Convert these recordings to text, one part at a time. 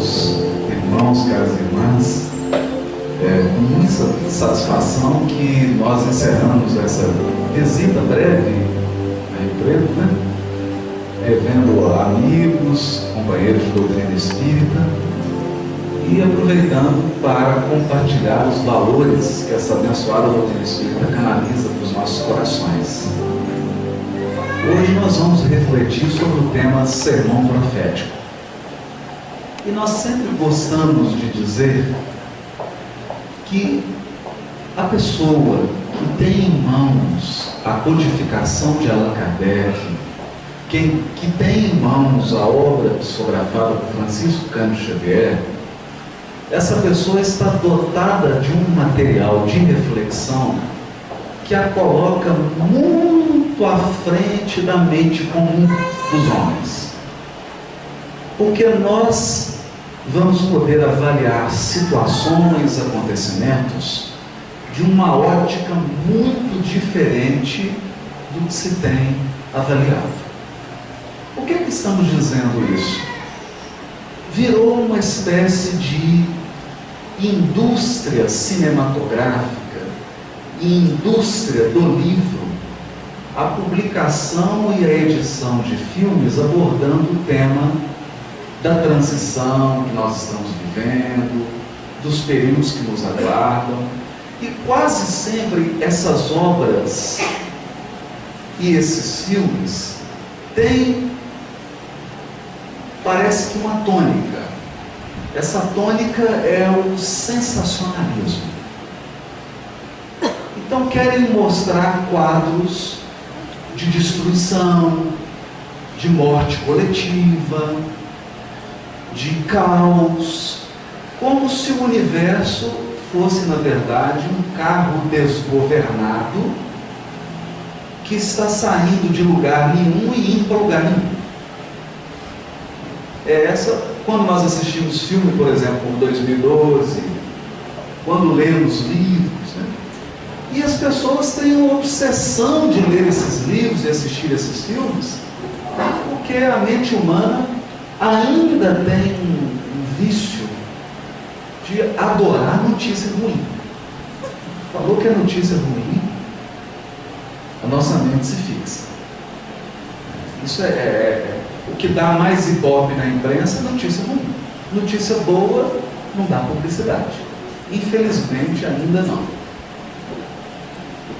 caros irmãos, caras irmãs, com muita satisfação que nós encerramos essa visita breve a Rio Preto, né? Revendo amigos, companheiros de doutrina espírita e aproveitando para compartilhar os valores que essa abençoada doutrina espírita canaliza para os nossos corações. Hoje nós vamos refletir sobre o tema sermão profético. E nós sempre gostamos de dizer que a pessoa que tem em mãos a codificação de Allan Kardec, que tem em mãos a obra psicografada por Francisco Cândido Xavier, essa pessoa está dotada de um material de reflexão que a coloca muito à frente da mente comum dos homens. Porque nós vamos poder avaliar situações, acontecimentos de uma ótica muito diferente do que se tem avaliado. Por que estamos dizendo isso? Virou uma espécie de indústria cinematográfica e indústria do livro a publicação e a edição de filmes abordando o tema da transição que nós estamos vivendo, dos períodos que nos aguardam, e quase sempre essas obras e esses filmes têm, parece que uma tônica. Essa tônica é o sensacionalismo. Então querem mostrar quadros de destruição, de morte coletiva, de caos, como se o universo fosse, na verdade, um carro desgovernado que está saindo de lugar nenhum e indo para lugar nenhum. Quando nós assistimos filme, por exemplo, como 2012, quando lemos livros, né? E as pessoas têm uma obsessão de ler esses livros e assistir esses filmes, porque a mente humana ainda tem um vício de adorar notícia ruim. Falou que a notícia ruim, a nossa mente se fixa. Isso o que dá mais ibope na imprensa é notícia ruim. Notícia boa não dá publicidade. Infelizmente ainda não.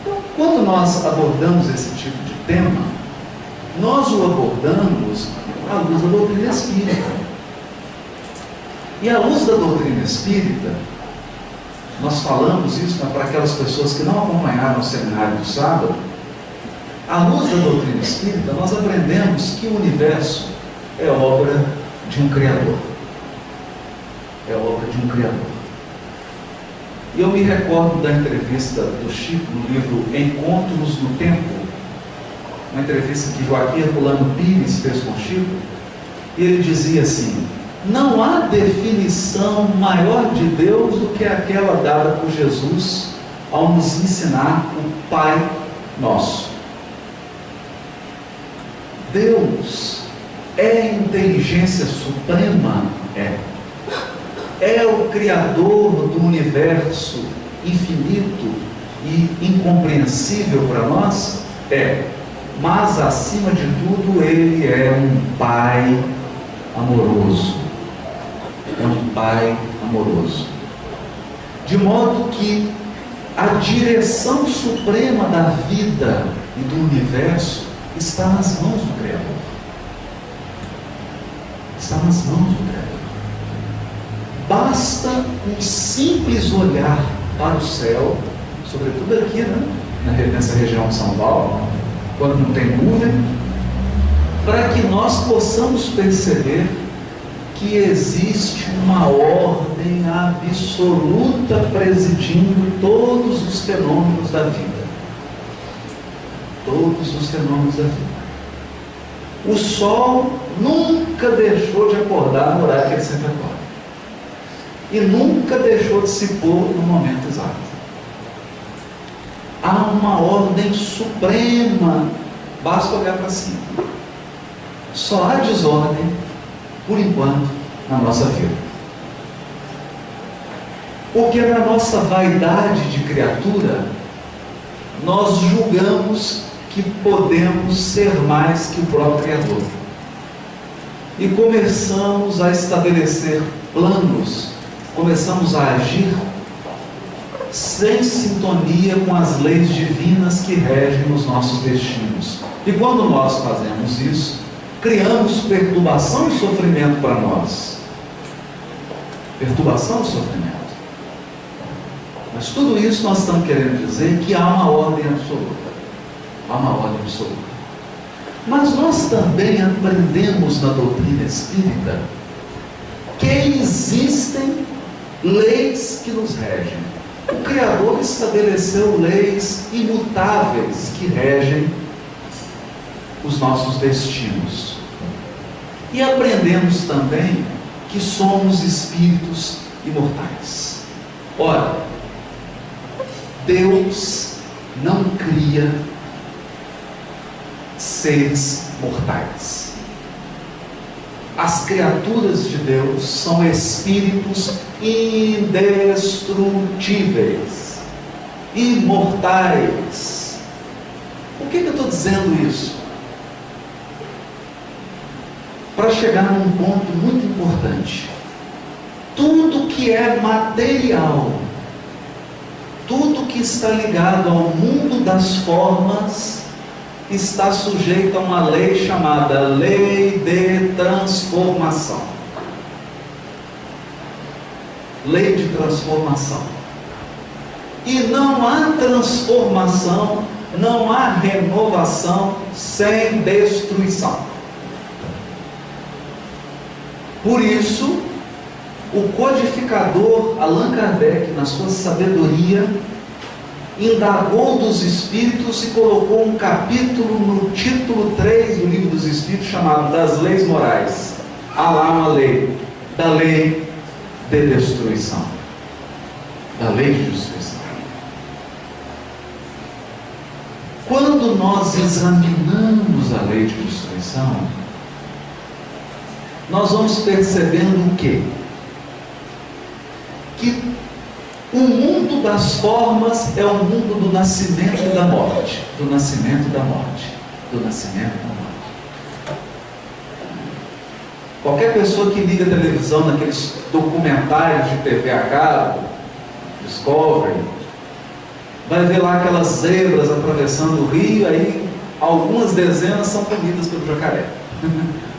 Então, quando nós abordamos esse tipo de tema, nós o abordamos à luz da doutrina espírita. E à luz da doutrina espírita, nós falamos isso para aquelas pessoas que não acompanharam o seminário do sábado. À luz da doutrina espírita, nós aprendemos que o universo é obra de um Criador. É obra de um Criador. E eu me recordo da entrevista do Chico no livro Encontros no Tempo, uma entrevista que Joaquim Herculano Pires fez com o Chico, e ele dizia assim: não há definição maior de Deus do que aquela dada por Jesus ao nos ensinar o Pai Nosso. Deus é inteligência suprema? É o Criador do universo infinito e incompreensível para nós? Mas acima de tudo Ele é um Pai amoroso. É um Pai amoroso. De modo que a direção suprema da vida e do universo está nas mãos do Criador. Está nas mãos do Criador. Basta um simples olhar para o céu, sobretudo aqui, nessa região de São Paulo, quando não tem nuvem, para que nós possamos perceber que existe uma ordem absoluta presidindo todos os fenômenos da vida. Todos os fenômenos da vida. O sol nunca deixou de acordar no horário que ele sempre acorda. E nunca deixou de se pôr no momento exato. Há uma ordem suprema, basta olhar para cima. Só há desordem, por enquanto, na nossa vida. Porque na nossa vaidade de criatura, nós julgamos que podemos ser mais que o próprio Criador. E começamos a estabelecer planos, começamos a agir sem sintonia com as leis divinas que regem os nossos destinos. E quando nós fazemos isso, criamos perturbação e sofrimento para nós. Perturbação e sofrimento. Mas tudo isso nós estamos querendo dizer que há uma ordem absoluta. Há uma ordem absoluta. Mas nós também aprendemos na doutrina espírita que existem leis que nos regem. O Criador estabeleceu leis imutáveis que regem os nossos destinos. E aprendemos também que somos espíritos imortais. Ora, Deus não cria seres mortais. As criaturas de Deus são espíritos indestrutíveis, imortais. Por que eu estou dizendo isso? Para chegar num ponto muito importante. Tudo que é material, tudo que está ligado ao mundo das formas, está sujeito a uma lei chamada lei de transformação. Lei de transformação. E não há transformação, não há renovação sem destruição. Por isso, o codificador Allan Kardec, na sua sabedoria, indagou dos Espíritos e colocou um capítulo no título 3 do Livro dos Espíritos, chamado Das Leis Morais. Há lá uma lei, da lei de destruição. Da lei de destruição. Quando nós examinamos a lei de destruição, nós vamos percebendo o quê? Que o mundo das formas é o mundo do nascimento e da morte. Do nascimento e da morte. Do nascimento e da morte. Qualquer pessoa que liga a televisão naqueles documentários de TV a cabo, Discovery, vai ver lá aquelas zebras atravessando o rio, aí algumas dezenas são comidas pelo jacaré.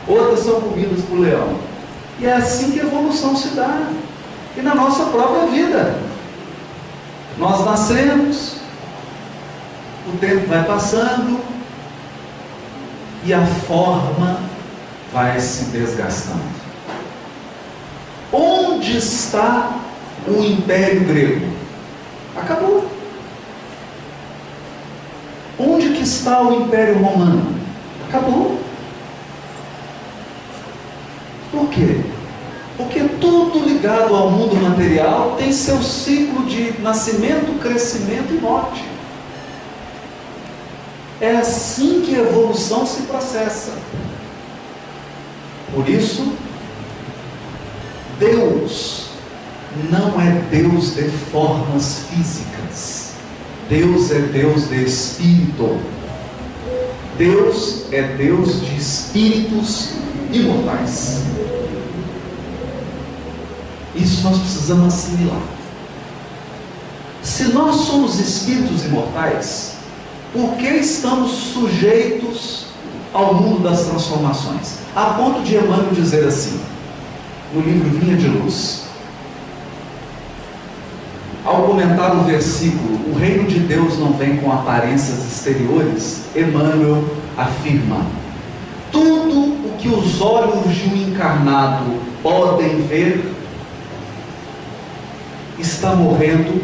Outras são comidas por leão. E é assim que a evolução se dá. E na nossa própria vida. Nós nascemos, o tempo vai passando e a forma vai se desgastando. Onde está o Império Grego? Acabou. Onde que está o Império Romano? Acabou. Por quê? Porque tudo ligado ao mundo material tem seu ciclo de nascimento, crescimento e morte. É assim que a evolução se processa. Por isso, Deus não é Deus de formas físicas. Deus é Deus de espírito. Deus é Deus de espíritos imortais. Isso nós precisamos assimilar. Se nós somos espíritos imortais, por que estamos sujeitos ao mundo das transformações? A ponto de Emmanuel dizer assim, no livro Vinha de Luz, ao comentar o versículo, o reino de Deus não vem com aparências exteriores, Emmanuel afirma, tudo o que os olhos de um encarnado podem ver, está morrendo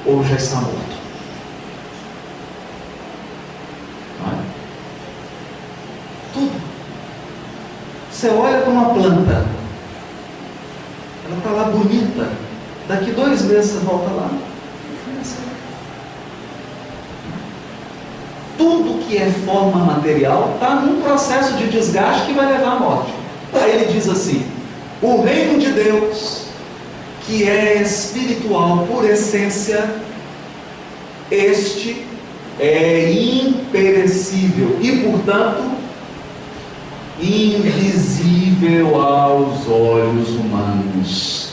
ou já está morto. Tudo. Você olha para uma planta, ela está lá bonita, daqui 2 meses você volta lá. Tudo que é forma material está num processo de desgaste que vai levar à morte. Aí ele diz assim, o reino de Deus, que é espiritual por essência, este é imperecível e, portanto, invisível aos olhos humanos.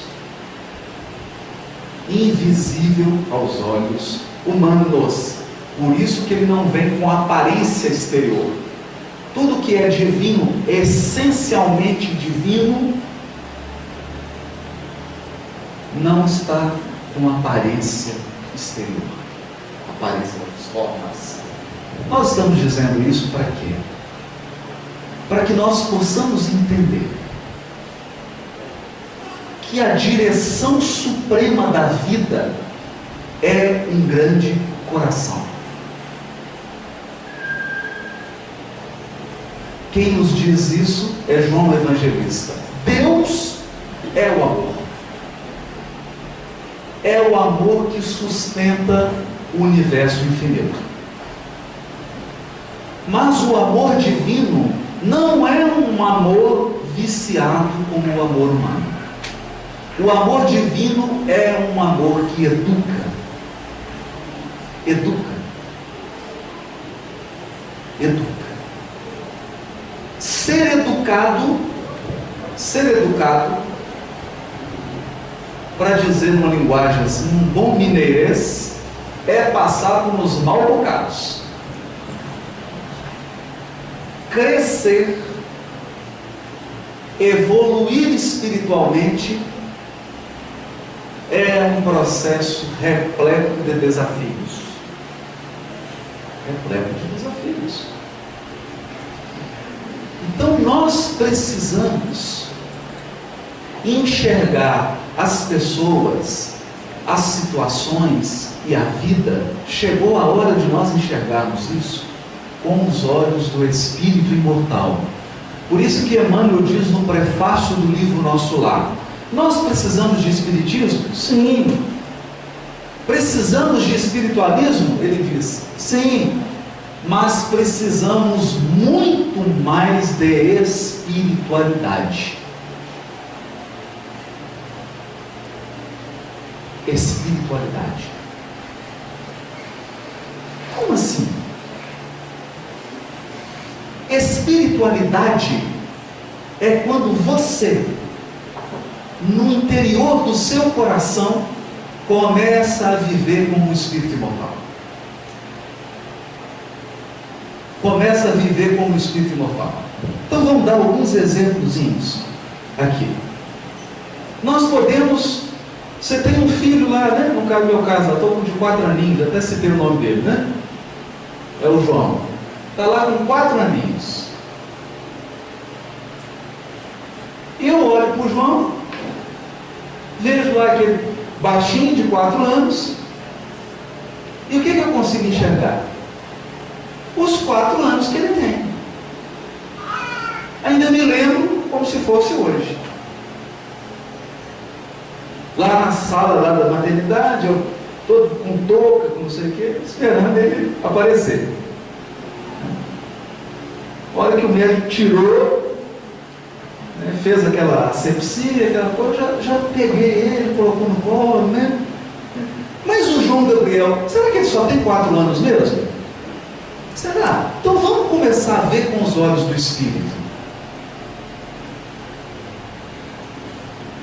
Invisível aos olhos humanos. Por isso que ele não vem com aparência exterior. Tudo que é divino, essencialmente divino, não está com aparência exterior, aparência das formas. Nós estamos dizendo isso para quê? Para que nós possamos entender que a direção suprema da vida é um grande coração. Quem nos diz isso é João o Evangelista. Deus é o amor. É o amor que sustenta o universo infinito. Mas o amor divino não é um amor viciado como o amor humano. O amor divino é um amor que educa. Educa. Educa. Ser educado, para dizer numa linguagem assim, um bom mineirês, é passar por uns mal bocados. Crescer, evoluir espiritualmente, é um processo repleto de desafios. Repleto de desafios. Então nós precisamos enxergar as pessoas, as situações e a vida. Chegou a hora de nós enxergarmos isso com os olhos do Espírito imortal. Por isso que Emmanuel diz no prefácio do livro Nosso Lar: nós precisamos de espiritismo? Sim. Precisamos de espiritualismo? Ele diz, sim. Mas precisamos muito mais de espiritualidade. Espiritualidade. Como assim? Espiritualidade é quando você, no interior do seu coração, começa a viver como um espírito imortal. Começa a viver como um espírito imortal. Então vamos dar alguns exemplozinhos aqui. Nós podemos... Você tem um filho lá, né? No meu caso, estou de 4 aninhos, até citei o nome dele, né? É o João. Está lá com 4 aninhos. E eu olho para o João, vejo lá aquele baixinho de 4 anos, e o que eu consigo enxergar? Os 4 anos que ele tem. Ainda me lembro como se fosse hoje. Lá na sala lá da maternidade, eu todo com touca, com não sei o que, esperando ele aparecer. A hora que o médico tirou, né, fez aquela asepsia, aquela coisa, já peguei ele, colocou no colo, né? Mas o João Gabriel, será que ele só tem 4 anos mesmo? Será? Então vamos começar a ver com os olhos do Espírito.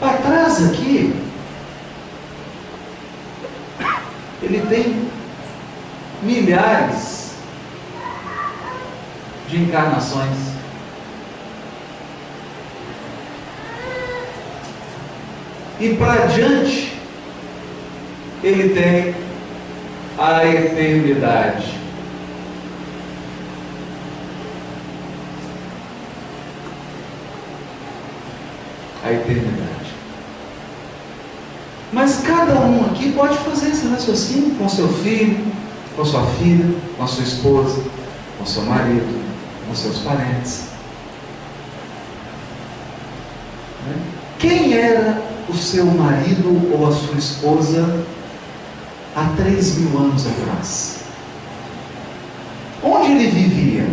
Para trás aqui, ele tem milhares de encarnações. E para diante, ele tem a eternidade. A eternidade. Mas cada um aqui pode fazer esse raciocínio com seu filho, com sua filha, com a sua esposa, com seu marido, com seus parentes. Quem era o seu marido ou a sua esposa há 3.000 anos atrás? Onde ele vivia?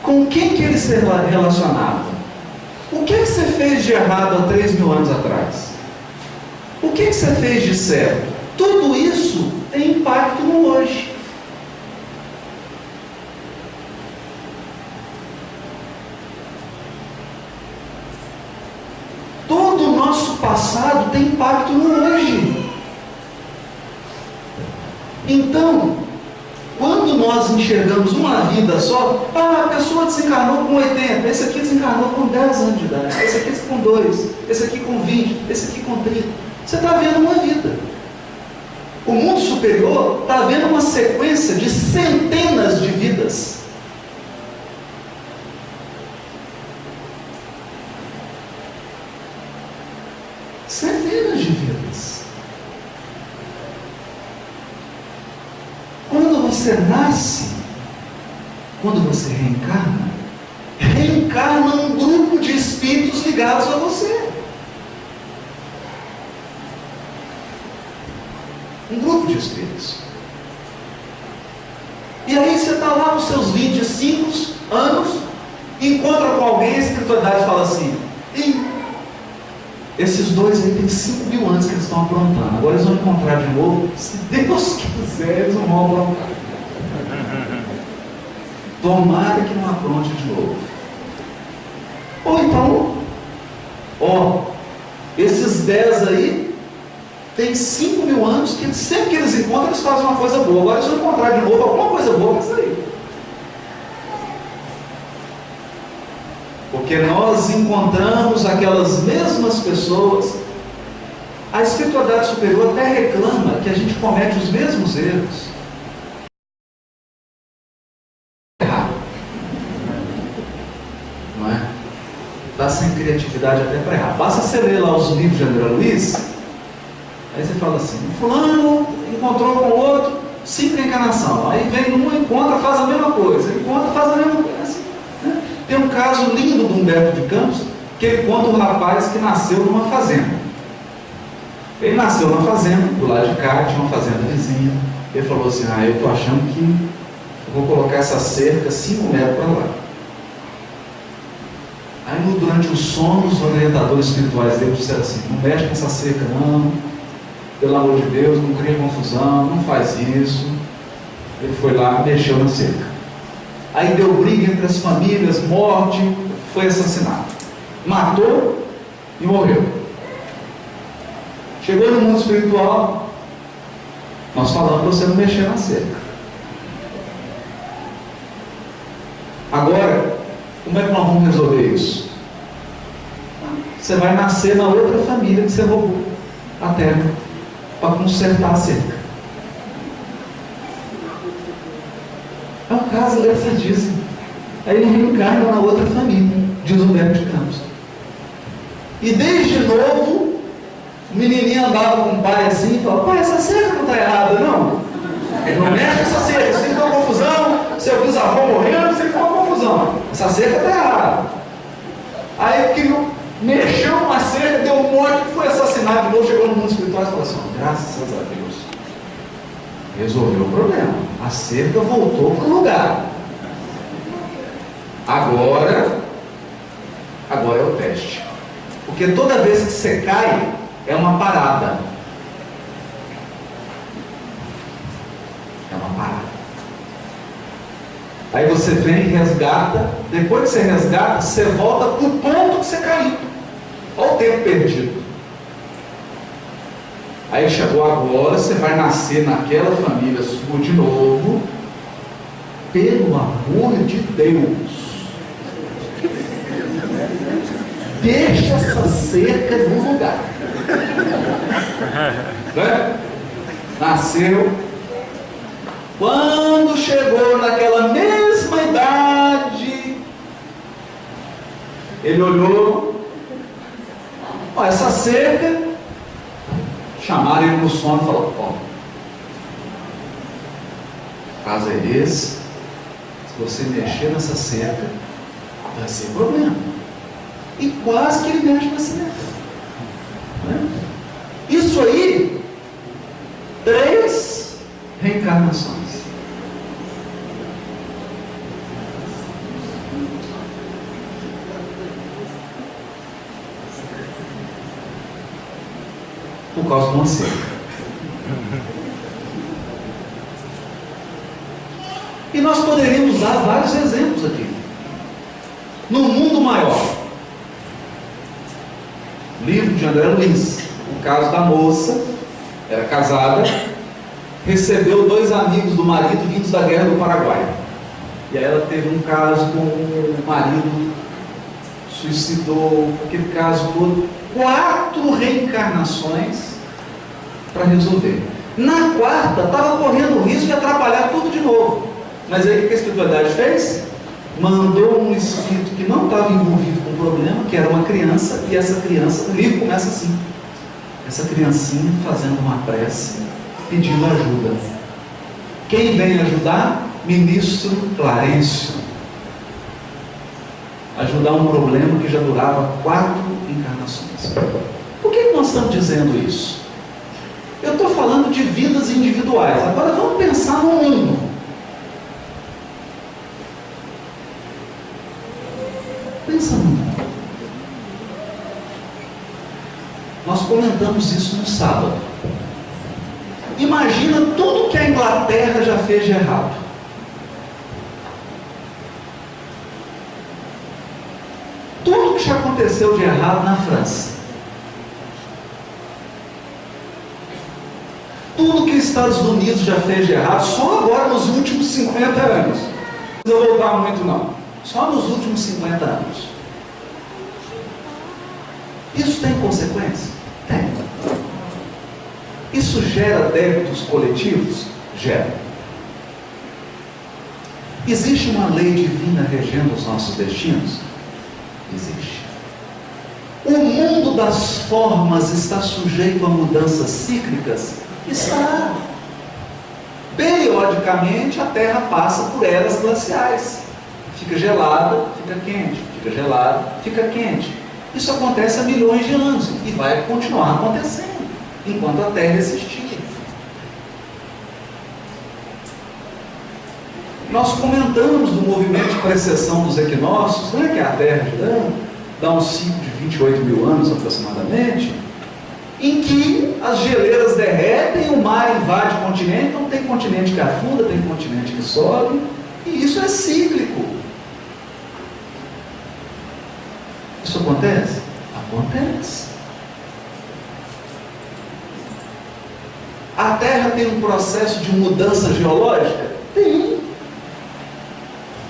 Com quem que ele se relacionava? O que você fez de errado há 3.000 anos atrás? O que você fez de certo? Tudo isso tem impacto no hoje. Todo o nosso passado tem impacto no hoje. Então, quando nós enxergamos uma vida só, a pessoa desencarnou com 80, esse aqui desencarnou com 10 anos de idade, esse aqui com 2, esse aqui com 20, esse aqui com 30. Você está vendo uma vida. O mundo superior está vendo uma sequência de centenas de vidas. Centenas de vidas. Quando você nasce, quando você reencarna um grupo de espíritos ligados a você. Um grupo de espíritos. E aí você está lá nos seus 25 anos, encontra com alguém, a espiritualidade fala assim: esses dois aí tem 5.000 anos que eles estão aprontando, agora eles vão encontrar de novo, se Deus quiser eles não vão aprontar. Tomara que não apronte de novo. Ou então, esses 10 aí tem 5.000 anos que sempre que eles encontram, eles fazem uma coisa boa. Agora eles vão encontrar de novo alguma coisa boa com isso aí. Porque nós encontramos aquelas mesmas pessoas. A espiritualidade superior até reclama que a gente comete os mesmos erros. Não é? Está sem criatividade até para errar. Basta você ler lá os livros de André Luiz. Aí você fala assim: fulano encontrou com o outro, 5 reencarnação. Aí vem um, encontra, faz a mesma coisa. Encontra, faz a mesma coisa. Assim, né? Tem um caso lindo do Humberto de Campos, que ele conta um rapaz que nasceu numa fazenda. Ele nasceu numa fazenda, do lado de cá, tinha uma fazenda vizinha. Ele falou assim: eu estou achando que eu vou colocar essa cerca 5 metros para lá. Aí durante o sono, os orientadores espirituais dele disseram assim: não mexe nessa cerca não, pelo amor de Deus, não cria confusão, não faz isso. Ele foi lá, mexeu na cerca. Aí deu briga entre as famílias, morte, foi assassinado. Matou e morreu. Chegou no mundo espiritual, nós falamos para você não mexer na cerca. Agora, como é que nós vamos resolver isso? Você vai nascer na outra família que você roubou a terra para consertar a cerca. É um caso engraçadíssimo. Aí ele reencarna na outra família, diz Humberto de Campos. E desde novo, o menininho andava com o pai assim e falava: pai, essa cerca não está errada, não. Ele não mexe essa cerca, se for uma confusão, seu bisavô morrendo, se for uma confusão. Essa cerca está errada. Aí que mexeu uma cerca, deu um monte, foi assassinado de novo, chegou no mundo espiritual e falou assim: graças a Deus, resolveu o problema. A cerca voltou para o lugar. Agora é o teste. Porque toda vez que você cai, é uma parada. É uma parada. Aí você vem e resgata. Depois que você resgata, você volta para o ponto que você caiu. Olha o tempo perdido. Aí chegou agora, você vai nascer naquela família sua de novo. Pelo amor de Deus, deixa essa cerca no lugar. Né? Nasceu. Quando chegou naquela mesma idade, ele olhou: essa cerca. Chamaram ele no sono e falaram: o caso é esse, se você mexer nessa cerca, vai ser problema. E quase que ele mexe na cerca. Né? Isso aí, 3 reencarnações. por causa de uma seca. E nós poderíamos dar vários exemplos aqui. No mundo maior, livro de André Luiz, o caso da moça, era casada, recebeu 2 amigos do marido vindos da guerra do Paraguai. E aí ela teve um caso com o marido, suicidou, aquele caso todo, 4 reencarnações para resolver. Na 4ª, estava correndo o risco de atrapalhar tudo de novo. Mas aí o que a espiritualidade fez? Mandou um espírito que não estava envolvido com o problema, que era uma criança, e essa criança, o livro começa assim, essa criancinha fazendo uma prece, pedindo ajuda. Quem vem ajudar? Ministro Clarencio. Ajudar um problema que já durava 4 encarnações. Por que nós estamos dizendo isso? Eu estou falando de vidas individuais. Agora vamos pensar no mundo. Pensa no mundo. Nós comentamos isso no sábado. Imagina tudo que a Inglaterra já fez de errado. Tudo que já aconteceu de errado na França. Tudo que os Estados Unidos já fez de errado, só agora nos últimos 50 anos. Não vou voltar muito não. Só nos últimos 50 anos. Isso tem consequência? Tem. Isso gera débitos coletivos? Gera. Existe uma lei divina regendo os nossos destinos? Existe. O mundo das formas está sujeito a mudanças cíclicas? Está. Periodicamente a Terra passa por eras glaciais. Fica gelada, fica quente, fica gelada, fica quente. Isso acontece há milhões de anos e vai continuar acontecendo enquanto a Terra existir. Nós comentamos do movimento de precessão dos equinócios, não é que a Terra girando, dá um ciclo de 28 mil anos aproximadamente, em que as geleiras derretem, o mar invade o continente, então tem continente que afunda, tem continente que sobe, e isso é cíclico. Isso acontece? Acontece. A Terra tem um processo de mudança geológica? Tem.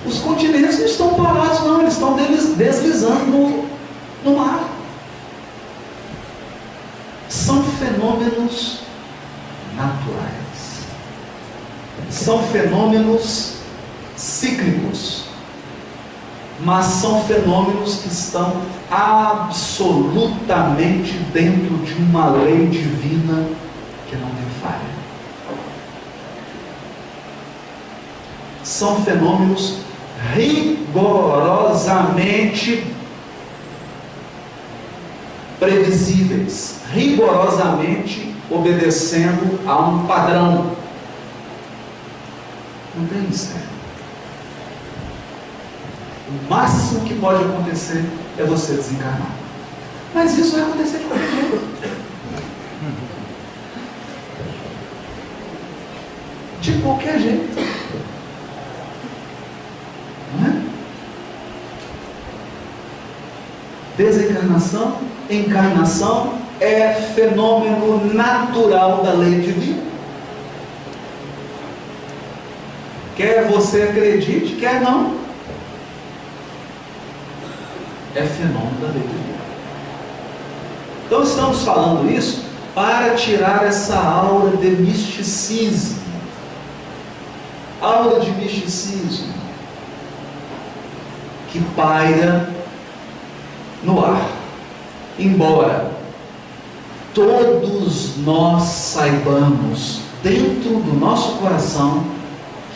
Os continentes não estão parados, não, eles estão deslizando no mar. São fenômenos naturais. São fenômenos cíclicos. Mas são fenômenos que estão absolutamente dentro de uma lei divina que não tem falha. São fenômenos rigorosamente previsíveis, rigorosamente obedecendo a um padrão. Não tem mistério. O máximo que pode acontecer é você desencarnar. Mas isso vai acontecer de qualquer jeito. De qualquer jeito. Não é? Desencarnação, encarnação é fenômeno natural da lei divina. Quer você acredite, quer não. É fenômeno da lei divina. Então estamos falando isso para tirar essa aura de misticismo. Aura de misticismo que paira no ar. Embora todos nós saibamos dentro do nosso coração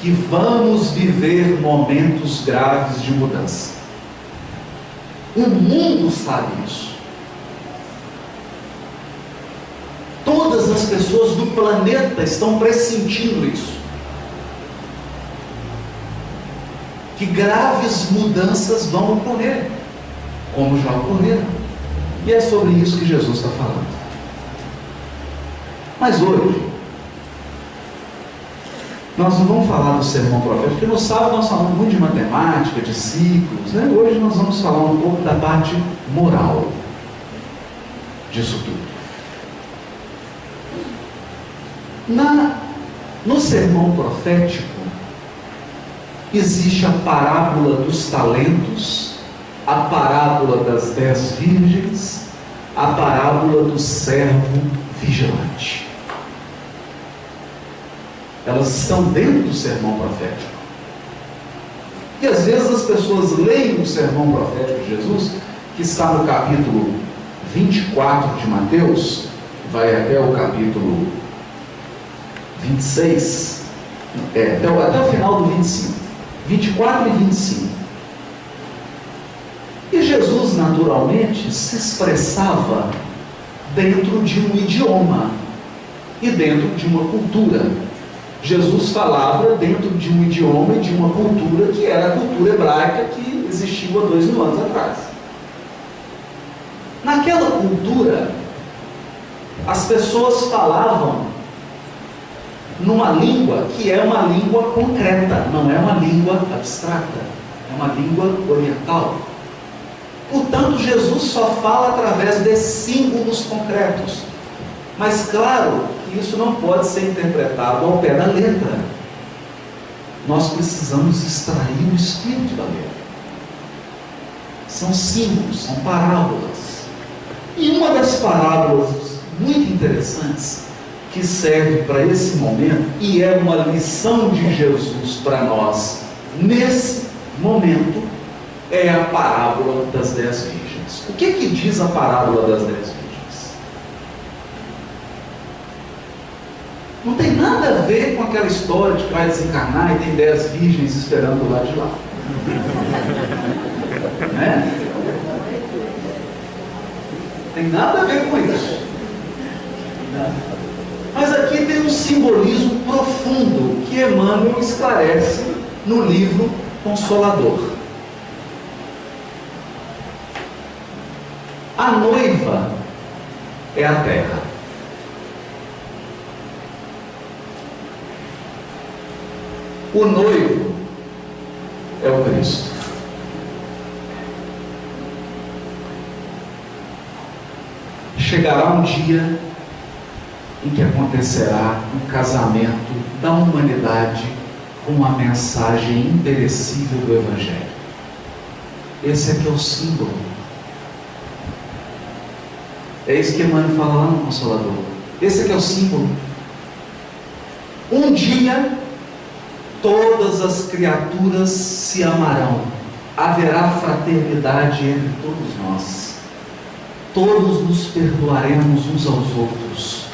que vamos viver momentos graves de mudança. O mundo sabe isso. Todas as pessoas do planeta estão pressentindo isso. Que graves mudanças vão ocorrer, como já ocorreram. E é sobre isso que Jesus está falando. Mas hoje, nós não vamos falar do sermão profético, porque no sábado nós falamos muito de matemática, de ciclos, né? Hoje nós vamos falar um pouco da parte moral disso tudo. No sermão profético, existe a parábola dos talentos, a parábola das 10 virgens, a parábola do servo vigilante. Elas estão dentro do sermão profético. E às vezes as pessoas leem o sermão profético de Jesus, que está no capítulo 24 de Mateus, vai até o capítulo 26, até o final do 25, 24 e 25. E Jesus, naturalmente, se expressava dentro de um idioma e dentro de uma cultura. Jesus falava dentro de um idioma e de uma cultura que era a cultura hebraica que existiu há 2000 anos atrás. Naquela cultura, as pessoas falavam numa língua que é uma língua concreta, não é uma língua abstrata, é uma língua oriental. Portanto, Jesus só fala através de símbolos concretos. Mas claro que isso não pode ser interpretado ao pé da letra. Nós precisamos extrair o espírito da letra. São símbolos, são parábolas. E uma das parábolas muito interessantes que serve para esse momento, e é uma lição de Jesus para nós nesse momento, é a parábola das 10 virgens. O que diz a parábola das 10 virgens? Não tem nada a ver com aquela história de que vai desencarnar e tem 10 virgens esperando lá de lá. Né? Tem nada a ver com isso. Mas aqui tem um simbolismo profundo que Emmanuel esclarece no livro Consolador. A noiva é a terra. O noivo é o Cristo. Chegará um dia em que acontecerá um casamento da humanidade com a mensagem imperecível do Evangelho. Esse aqui é o símbolo. É isso que Emmanuel fala lá no Consolador. Esse aqui é o símbolo. Um dia todas as criaturas se amarão. Haverá fraternidade entre todos nós. Todos nos perdoaremos uns aos outros.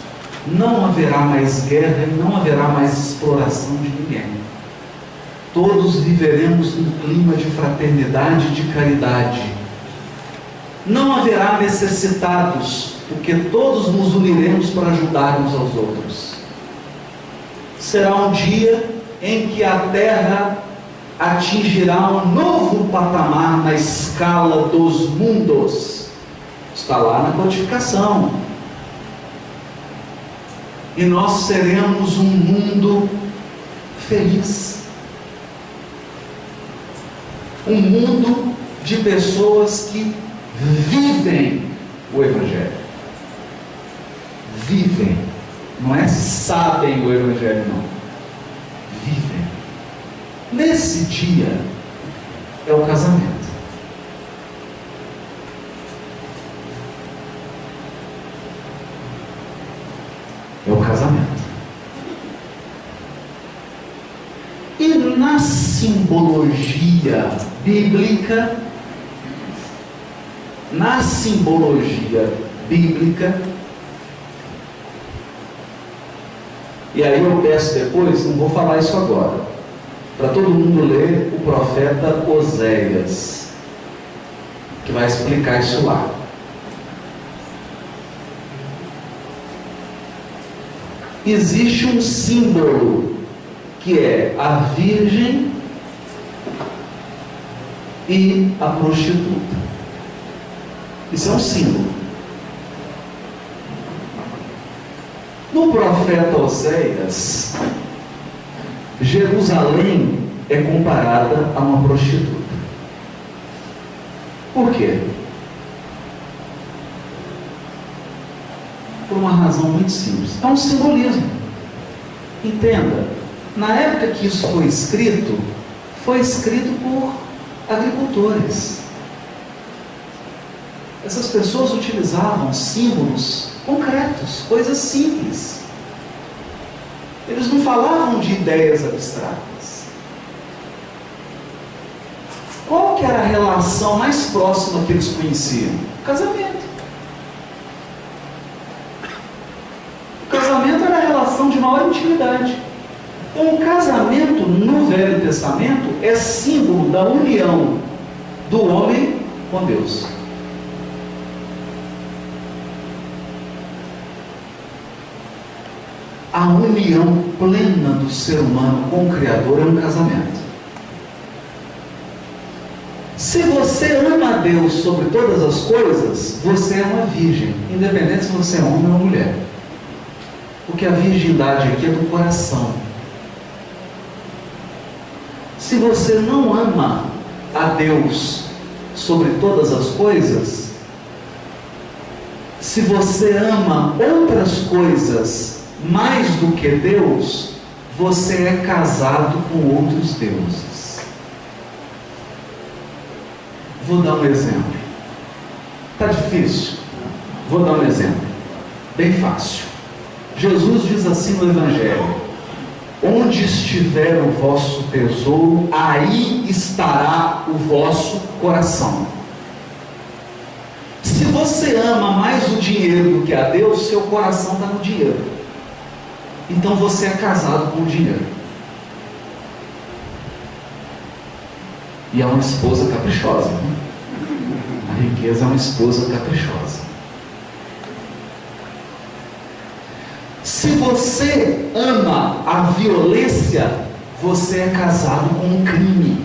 Não haverá mais guerra, não haverá mais exploração de ninguém. Todos viveremos num clima de fraternidade e de caridade. Não haverá necessitados, porque todos nos uniremos para ajudar uns aos outros. Será um dia em que a Terra atingirá um novo patamar na escala dos mundos. Está lá na codificação. E nós seremos um mundo feliz. Um mundo de pessoas que vivem o Evangelho. Vivem. Não é sabem o Evangelho, não. Vivem. Nesse dia é o casamento. É o casamento. E na simbologia bíblica, e aí eu peço depois, não vou falar isso agora, para todo mundo ler o profeta Oséias, que vai explicar isso lá. Existe um símbolo que é a virgem e a prostituta. Isso é um símbolo. No profeta Oséias, Jerusalém é comparada a uma prostituta. Por quê? Por uma razão muito simples. É um simbolismo. Entenda, na época que isso foi escrito por agricultores. Essas pessoas utilizavam símbolos concretos, coisas simples. Eles não falavam de ideias abstratas. Qual que era a relação mais próxima que eles conheciam? Casamento. O casamento era a relação de maior intimidade. Então, o casamento no Velho Testamento é símbolo da união do homem com Deus. A união plena do ser humano com o Criador é um casamento. Se você ama a Deus sobre todas as coisas, você é uma virgem, independente se você é homem ou mulher. Porque a virgindade aqui é do coração. Se você não ama a Deus sobre todas as coisas, se você ama outras coisas mais do que Deus, você é casado com outros deuses. Vou dar um exemplo. Está difícil? Vou dar um exemplo. Bem fácil. Jesus diz assim no Evangelho: onde estiver o vosso tesouro, aí estará o vosso coração. Se você ama mais o dinheiro do que a Deus, seu coração está no dinheiro. Então você é casado com o dinheiro. E é uma esposa caprichosa, né? A riqueza é uma esposa caprichosa. Se você ama a violência, você é casado com um crime.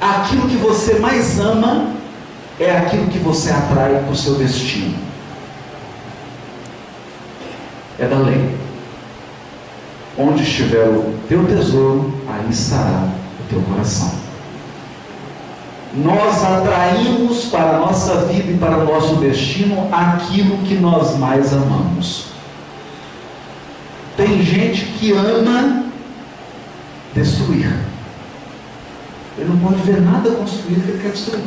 Aquilo que você mais ama é aquilo que você atrai para o seu destino. É da lei. Onde estiver o teu tesouro, aí estará o teu coração. Nós atraímos para a nossa vida e para o nosso destino aquilo que nós mais amamos. Tem gente que ama destruir. Ele não pode ver nada construído que ele quer destruir.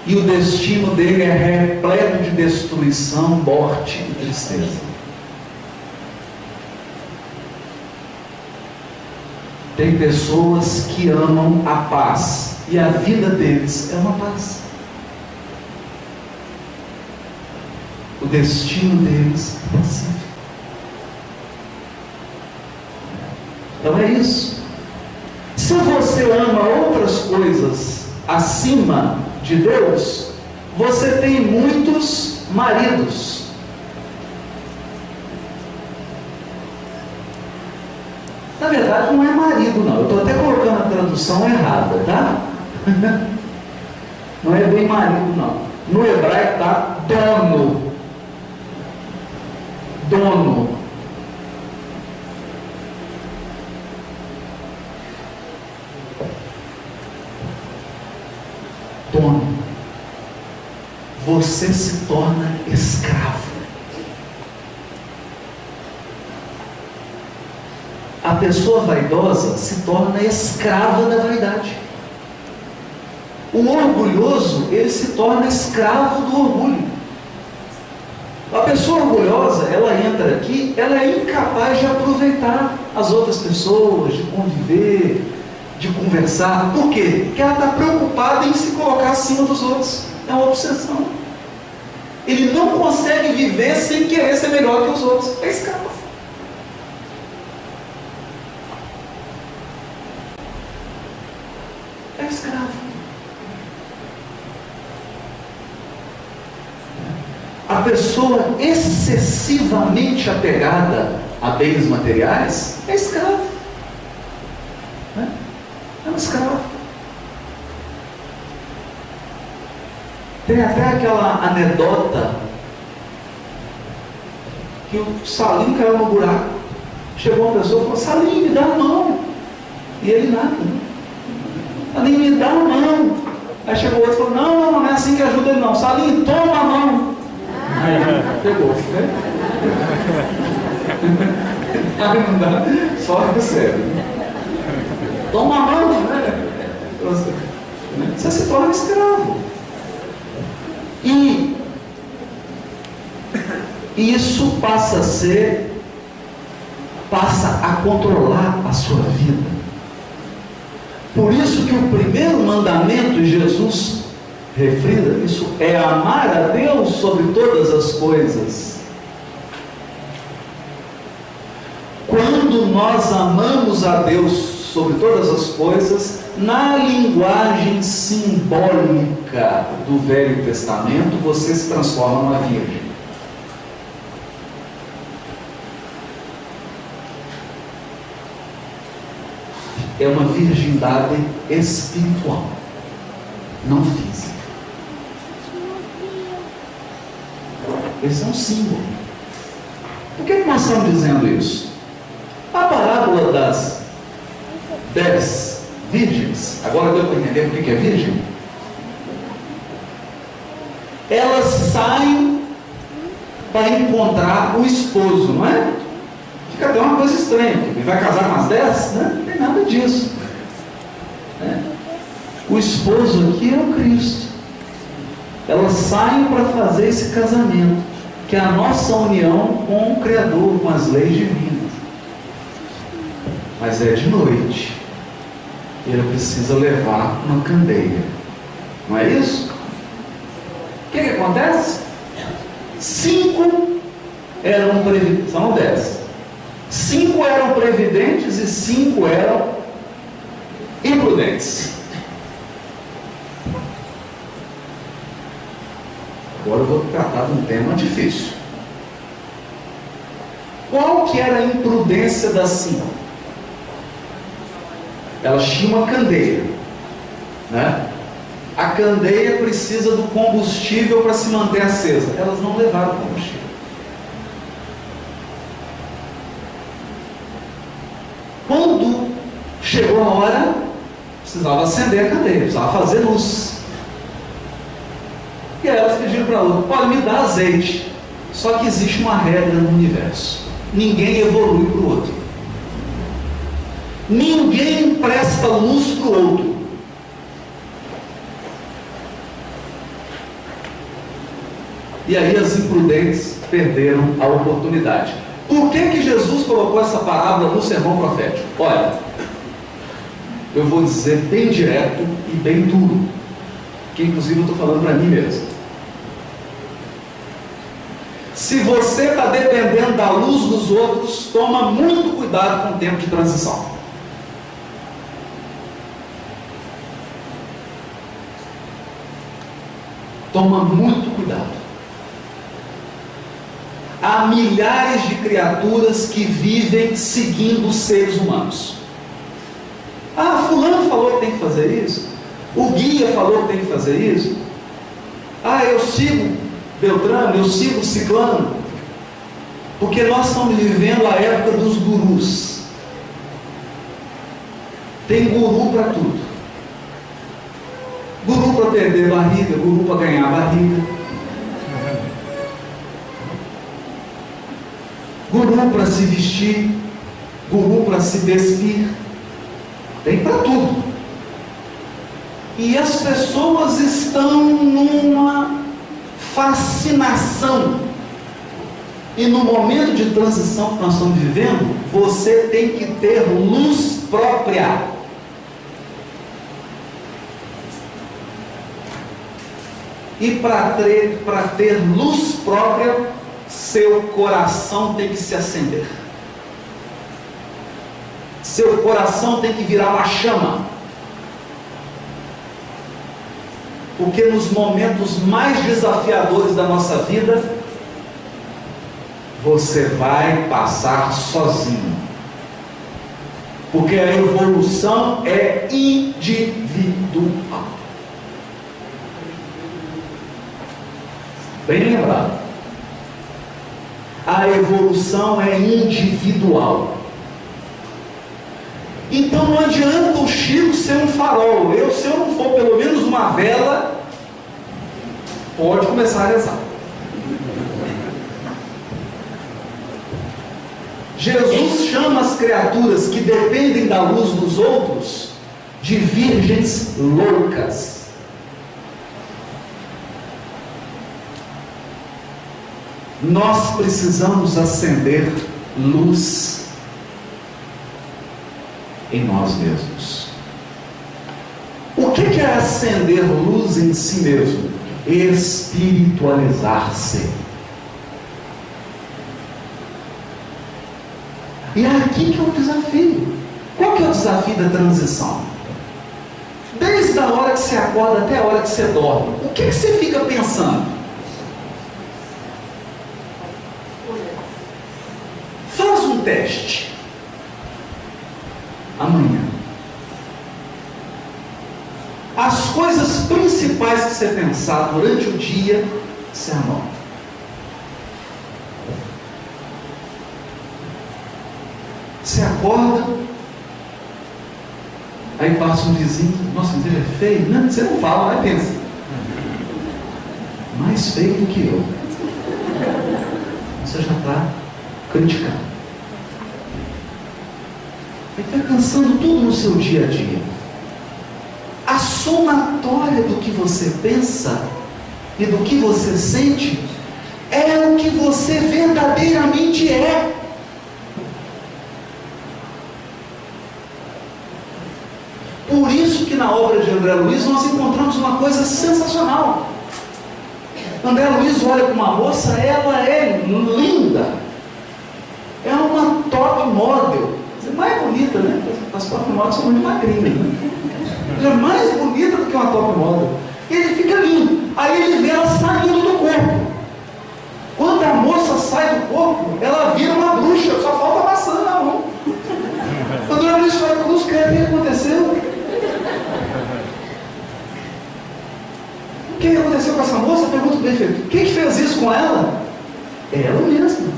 E o destino dele é repleto de destruição, morte e tristeza. Tem pessoas que amam a paz, e a vida deles é uma paz. O destino deles é pacífico. Então é isso. Se você ama outras coisas acima de Deus, você tem muitos maridos. Na verdade não é marido não, eu estou até colocando a tradução errada, tá? Não é bem marido não. No hebraico está dono. Dono. Dono. Você se torna escravo. A pessoa vaidosa se torna escrava da vaidade. O orgulhoso, ele se torna escravo do orgulho. A pessoa orgulhosa, ela entra aqui, ela é incapaz de aproveitar as outras pessoas, de conviver, de conversar. Por quê? Porque ela está preocupada em se colocar acima dos outros. É uma obsessão. Ele não consegue viver sem querer ser melhor que os outros. É escravo. É escravo. A pessoa excessivamente apegada a bens materiais é escravo. É um escravo. Tem até aquela anedota que o Salim caiu no buraco. Chegou uma pessoa e falou: Salim, me dá a mão. E ele nada. Salim, me dá a mão. Aí chegou outro e falou: não é assim que ajuda ele não. Salim, toma a mão. Pegou, né? Aí não dá, só recebe. Toma a mão, né? Você se torna escravo. E isso passa a controlar a sua vida. Por isso que o primeiro mandamento, Jesus refrita isso, é amar a Deus sobre todas as coisas. Quando nós amamos a Deus sobre todas as coisas, na linguagem simbólica do Velho Testamento, você se transforma numa virgem. É uma virgindade espiritual, não física. Esse é um símbolo. Por que nós estamos dizendo isso? A parábola das 10 virgens, agora deu para entender o que é virgem? Elas saem para encontrar o esposo, não é? Fica até uma coisa estranha, porque vai casar com as 10, né? Não tem nada disso. O esposo aqui é o Cristo. Elas saem para fazer esse casamento, que é a nossa união com o Criador, com as leis divinas. Mas é de noite. E ele precisa levar uma candeia. Não é isso? O que acontece? 5 eram previdentes, são 10. 5 eram previdentes e 5 eram imprudentes. Agora eu vou tratar de um tema difícil. Qual que era a imprudência das 5? Elas tinham uma candeia, né? A candeia precisa do combustível para se manter acesa. Elas não levaram combustível. Quando chegou a hora, precisava acender a candeia, precisava fazer luz. E aí elas pediram para a outra: pode me dar azeite. Só que existe uma regra no universo: ninguém evolui para o outro. Ninguém empresta luz para o outro. E aí as imprudentes perderam a oportunidade. Por que Jesus colocou essa parábola no sermão profético? Olha, eu vou dizer bem direto e bem duro, que inclusive eu estou falando para mim mesmo. Se você está dependendo da luz dos outros, toma muito cuidado com o tempo de transição. Toma muito cuidado. Há milhares de criaturas que vivem seguindo os seres humanos. Ah, fulano falou que tem que fazer isso. O guia falou que tem que fazer isso. Ah, eu sigo Beltrano, eu sigo Ciclano. Porque nós estamos vivendo a época dos gurus. Tem guru para tudo. Guru para perder barriga, guru para ganhar barriga. Guru para se vestir, guru para se despir. Tem para tudo. E as pessoas estão numa fascinação. E no momento de transição que nós estamos vivendo, você tem que ter luz própria. E para ter luz própria, seu coração tem que se acender. Seu coração tem que virar uma chama. Porque nos momentos mais desafiadores da nossa vida, você vai passar sozinho. Porque a evolução é individual. Bem lembrado. A evolução é individual. Então não adianta o Chico ser um farol. Se eu não for pelo menos uma vela, pode começar a rezar. Jesus chama as criaturas que dependem da luz dos outros de virgens loucas. Nós precisamos acender luz em nós mesmos. O que é acender luz em si mesmo? Espiritualizar-se. E é aqui que é o desafio. Qual que é o desafio da transição? Desde a hora que você acorda até a hora que você dorme, o que você fica pensando? Faz um teste. Amanhã. As coisas principais que você pensar durante o dia, você anota. Você acorda, aí passa um vizinho, nossa, mas ele é feio. Não, você não fala, mas pensa. Mais feio do que eu. Você já está criticando. Ele vai pensando tudo no seu dia a dia. A somatória do que você pensa e do que você sente é o que você verdadeiramente é. Por isso que na obra de André Luiz nós encontramos uma coisa sensacional. André Luiz olha para uma moça, ela é linda, é uma top model, mais bonita, né? As top models são muito magrinhas, né? Ela é mais bonita do que uma top model. Ele fica lindo, aí ele vê ela saindo do corpo. Quando a moça sai do corpo, ela vira uma bruxa, só falta a maçã na mão. André Luiz fala, Luz, o que aconteceu? O que aconteceu com essa moça? Pergunta bem feito. Quem fez isso com ela? Ela mesma.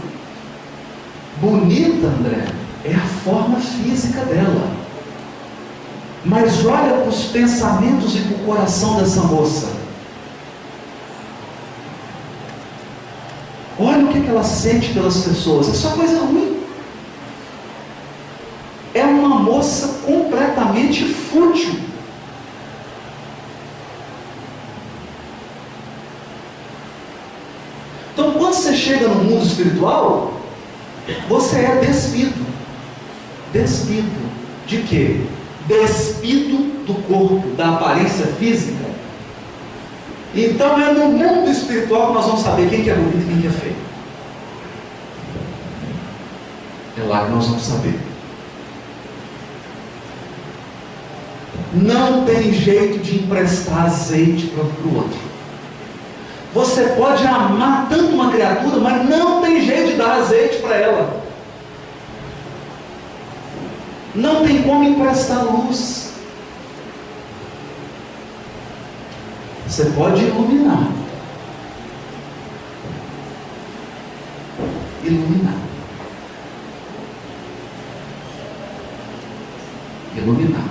Bonita, André, é a forma física dela. Mas olha para os pensamentos e para o coração dessa moça. Olha o que ela sente pelas pessoas. É só coisa ruim. É uma moça completamente fútil. Então, quando você chega no mundo espiritual, você é despido. Despido de quê? Despido do corpo, da aparência física. Então, é no mundo espiritual que nós vamos saber quem que é bonito e quem que é feio. É lá que nós vamos saber. Não tem jeito de emprestar azeite para o outro. Você pode amar tanto uma criatura, mas não tem jeito de dar azeite para ela. Não tem como emprestar luz. Você pode iluminar. Iluminar. Iluminar.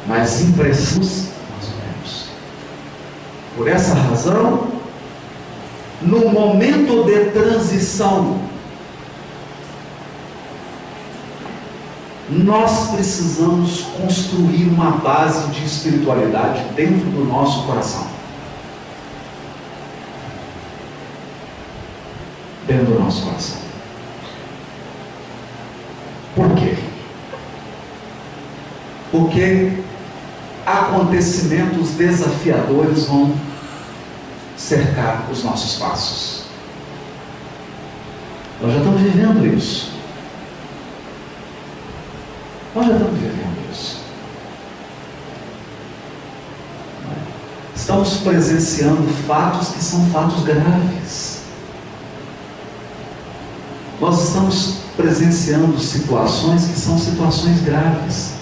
Mas impressões, mais ou menos. Por essa razão, no momento de transição, nós precisamos construir uma base de espiritualidade dentro do nosso coração. Dentro do nosso coração. Por quê? Porque acontecimentos desafiadores vão cercar os nossos passos. Nós já estamos vivendo isso. Nós já estamos vivendo isso. Estamos presenciando fatos que são fatos graves. Nós estamos presenciando situações que são situações graves.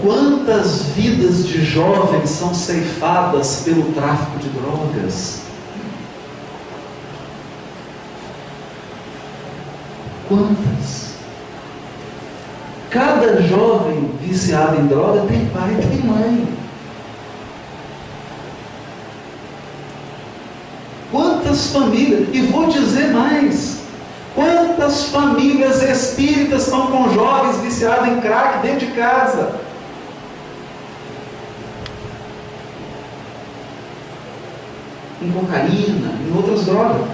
Quantas vidas de jovens são ceifadas pelo tráfico de drogas? Quantas? Cada jovem viciado em droga tem pai e tem mãe. Quantas famílias, e vou dizer mais, quantas famílias espíritas estão com jovens viciados em crack dentro de casa? Em cocaína, em outras drogas.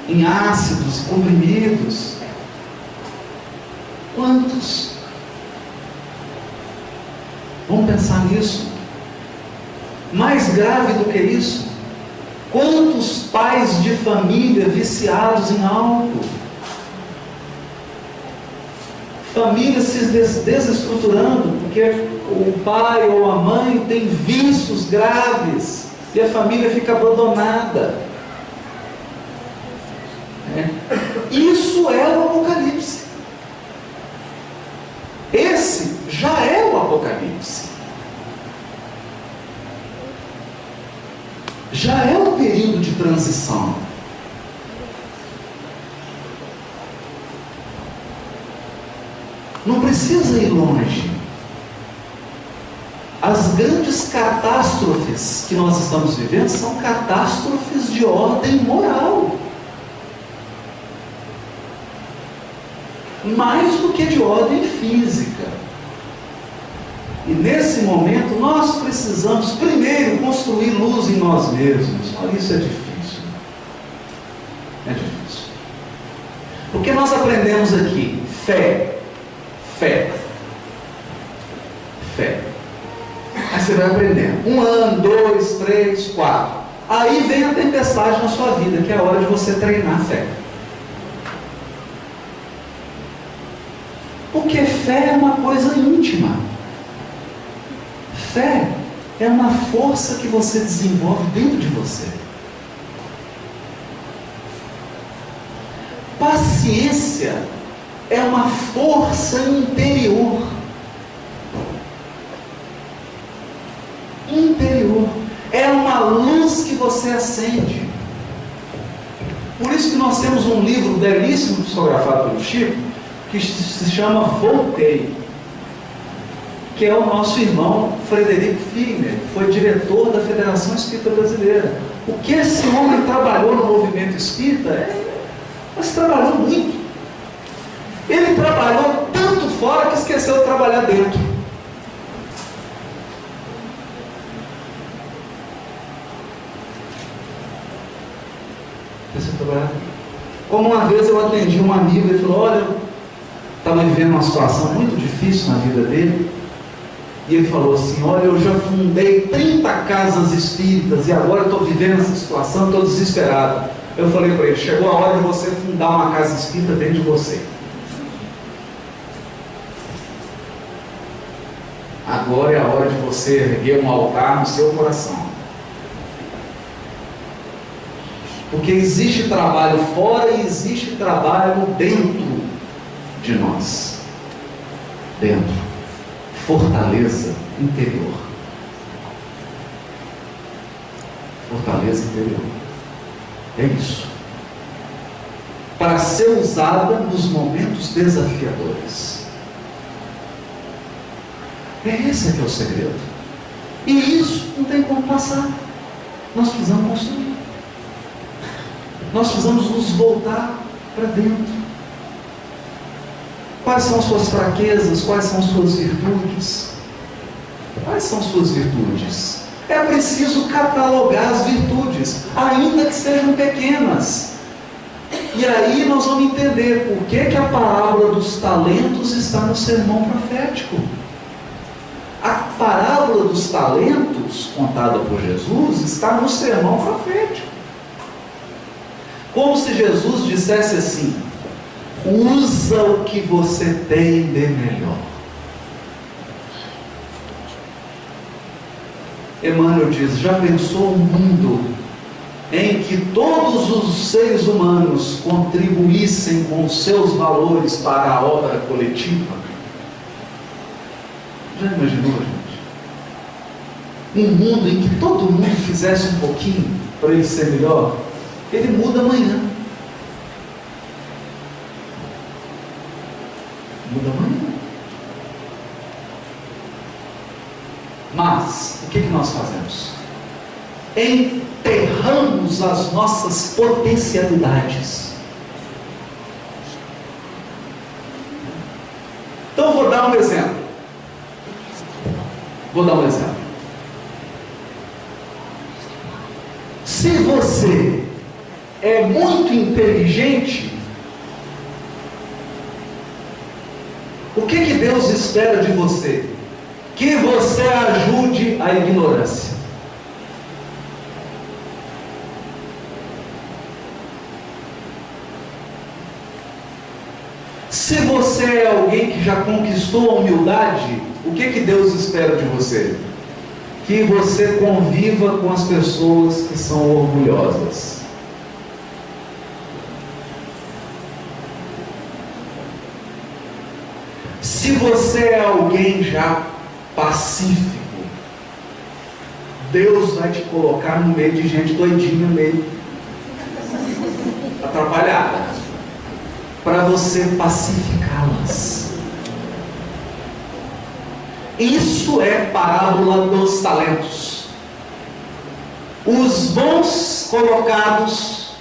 Em ácidos, comprimidos. Quantos? Vamos pensar nisso. Mais grave do que isso, quantos pais de família viciados em álcool? Famílias se desestruturando porque o pai ou a mãe tem vícios graves e a família fica abandonada. Isso é o Apocalipse. Esse já é o Apocalipse. Já é o período de transição. Não precisa ir longe. As grandes catástrofes que nós estamos vivendo são catástrofes de ordem moral. Mais do que de ordem física. E nesse momento nós precisamos primeiro construir luz em nós mesmos. Olha, isso é difícil. É difícil. O que nós aprendemos aqui? Fé. Fé. Fé. Aí você vai aprendendo. 1 ano, 2, 3, 4. Aí vem a tempestade na sua vida, que é a hora de você treinar a fé. Porque fé é uma coisa íntima. Fé é uma força que você desenvolve dentro de você. Paciência é uma força interior. Interior. É uma luz que você acende. Por isso que nós temos um livro belíssimo psicografado pelo Chico, que se chama Voltei, que é o nosso irmão Frederico Figner, que foi diretor da Federação Espírita Brasileira. O que esse homem trabalhou no movimento espírita, mas trabalhou muito. Ele trabalhou tanto fora que esqueceu de trabalhar dentro. Esqueceu de trabalhar dentro. Como uma vez eu atendi um amigo, ele falou, olha, estava vivendo uma situação muito difícil na vida dele. E ele falou assim, olha, eu já fundei 30 casas espíritas e agora eu estou vivendo essa situação, estou desesperado. Eu falei para ele, chegou a hora de você fundar uma casa espírita dentro de você. Agora é a hora de você erguer um altar no seu coração. Porque existe trabalho fora e existe trabalho dentro de nós. Dentro. Fortaleza interior. Fortaleza interior. É isso. Para ser usada nos momentos desafiadores. Esse é que é o segredo. E isso não tem como passar. Nós precisamos construir. Nós precisamos nos voltar para dentro. Quais são as suas fraquezas? Quais são as suas virtudes? Quais são as suas virtudes? É preciso catalogar as virtudes, ainda que sejam pequenas. E aí nós vamos entender por que a parábola dos talentos está no sermão profético. A parábola dos talentos, contada por Jesus, está no sermão profético. Como se Jesus dissesse assim, usa o que você tem de melhor. Emmanuel diz, já pensou um mundo em que todos os seres humanos contribuíssem com seus valores para a obra coletiva? Já imaginou, gente? Um mundo em que todo mundo fizesse um pouquinho para ele ser melhor? ele muda amanhã. Muda amanhã. Mas, o que nós fazemos? Enterramos as nossas potencialidades. Então, vou dar um exemplo. Se você é muito inteligente, o que Deus espera de você? Que você ajude a ignorância. Se você é alguém que já conquistou a humildade, o que Deus espera de você? Que você conviva com as pessoas que são orgulhosas. Se você é alguém já pacífico, Deus vai te colocar no meio de gente doidinha, meio atrapalhada, para você pacificá-las. Isso é parábola dos talentos. Os bons colocados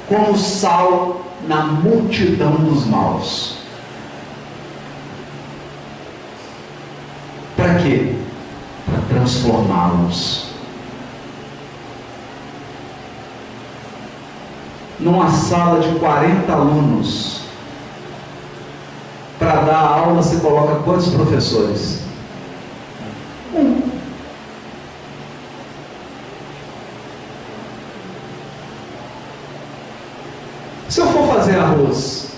como sal na multidão dos maus. Para quê? Para transformá-los. Numa sala de 40 alunos, para dar aula, você coloca quantos professores? Um. Se eu for fazer arroz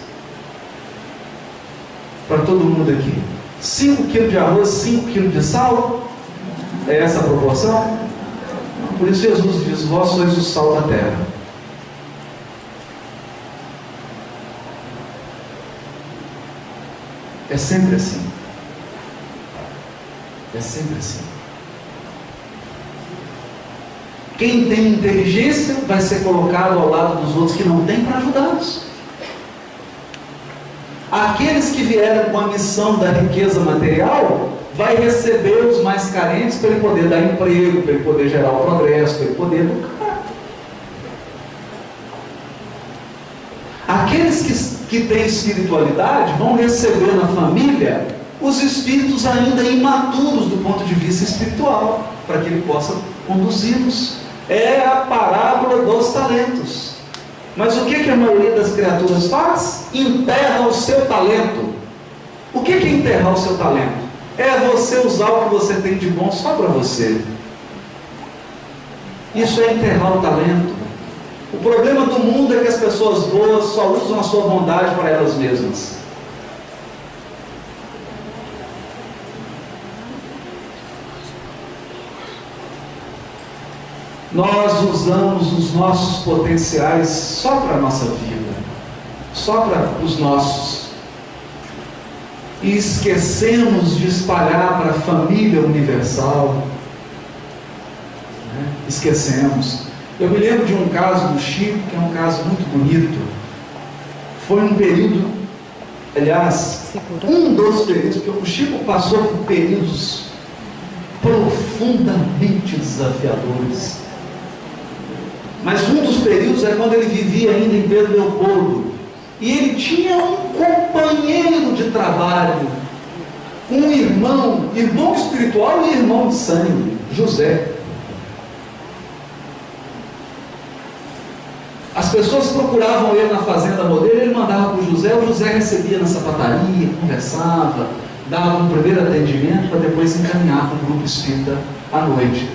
para todo mundo aqui, 5 quilos de arroz, 5 quilos de sal, é essa a proporção? Por isso Jesus diz: vós sois o sal da terra. É sempre assim. É sempre assim. Quem tem inteligência vai ser colocado ao lado dos outros que não têm, para ajudá-los. Aqueles que vieram com a missão da riqueza material vai receber os mais carentes para ele poder dar emprego, para ele poder gerar o progresso, para ele poder educar. Aqueles que têm espiritualidade vão receber na família os espíritos ainda imaturos do ponto de vista espiritual, para que ele possa conduzi-los. É a parábola dos talentos. Mas o que a maioria das criaturas faz? Enterra o seu talento. O que é enterrar o seu talento? É você usar o que você tem de bom só para você. Isso é enterrar o talento. O problema do mundo é que as pessoas boas só usam a sua bondade para elas mesmas. Nós usamos os nossos potenciais só para a nossa vida, só para os nossos, e esquecemos de espalhar para a família universal. Esquecemos. Eu me lembro de um caso do Chico, que é um caso muito bonito. Foi um período, aliás, um dos períodos, porque o Chico passou por períodos profundamente desafiadores. Mas um dos períodos é quando ele vivia ainda em Pedro Leopoldo. E ele tinha um companheiro de trabalho, um irmão espiritual e irmão de sangue, José. As pessoas procuravam ele na fazenda modelo, ele mandava para o José recebia na sapataria, conversava, dava um primeiro atendimento para depois encaminhar para o grupo espírita à noite.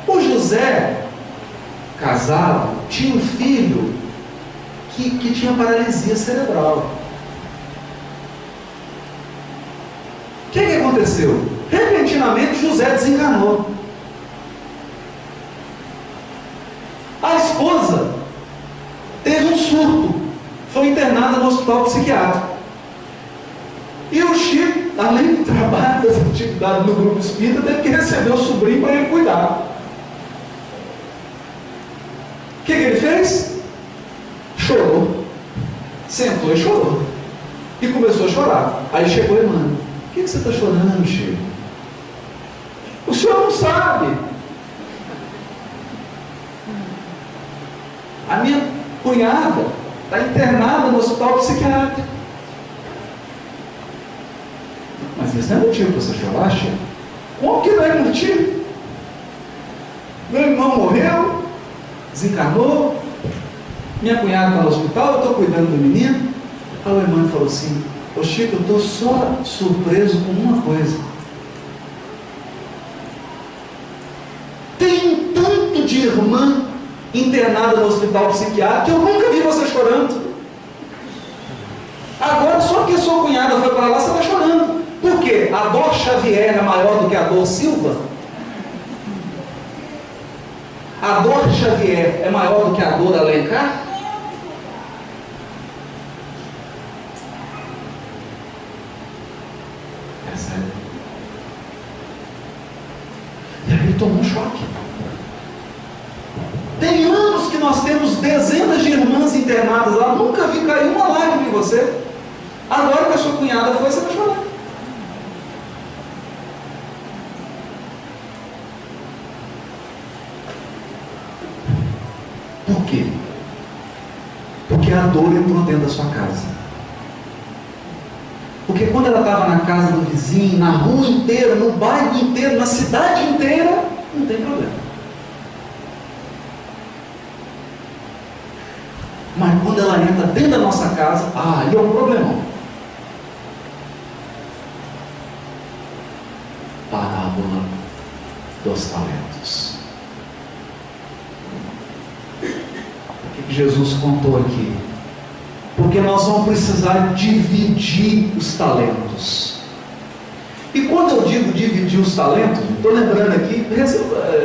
O José, casado, tinha um filho que tinha paralisia cerebral. O que aconteceu? Repentinamente José desenganou. A esposa teve um surto, foi internada no hospital psiquiátrico. E o Chico, além do trabalho, das atividades no grupo espírita, teve que receber o sobrinho para ele cuidar. que ele fez? Chorou. Sentou e chorou. E começou a chorar. Aí chegou a irmã. Por que você está chorando, Chico? O senhor não sabe. A minha cunhada está internada no hospital psiquiátrico. Mas isso não é motivo para você chorar, Chico? Como que não é motivo? Meu irmão morreu, desencarnou, minha cunhada está no hospital, eu estou cuidando do menino. Aí o irmão falou assim: ô Chico, eu estou só surpreso com uma coisa. Tem um tanto de irmã internada no hospital psiquiátrico que eu nunca vi você chorando. Agora, só porque sua cunhada foi para lá, você está chorando. Por quê? A dor Xavier é maior do que a dor Silva? A dor Xavier é maior do que a dor Alencar? É sério. E aí ele tomou um choque. Tem anos que nós temos dezenas de irmãs internadas lá, nunca vi cair uma lágrima em você. Agora que a sua cunhada foi, você vai chorar. Por quê? Porque a dor entrou dentro da sua casa. Porque quando ela estava na casa do vizinho, na rua inteira, no bairro inteiro, na cidade inteira, não tem problema. Mas quando ela entra dentro da nossa casa, aí é um problemão. Parábola dos talentos. O que Jesus contou aqui? Porque nós vamos precisar dividir os talentos. E quando eu digo dividir os talentos, estou lembrando aqui,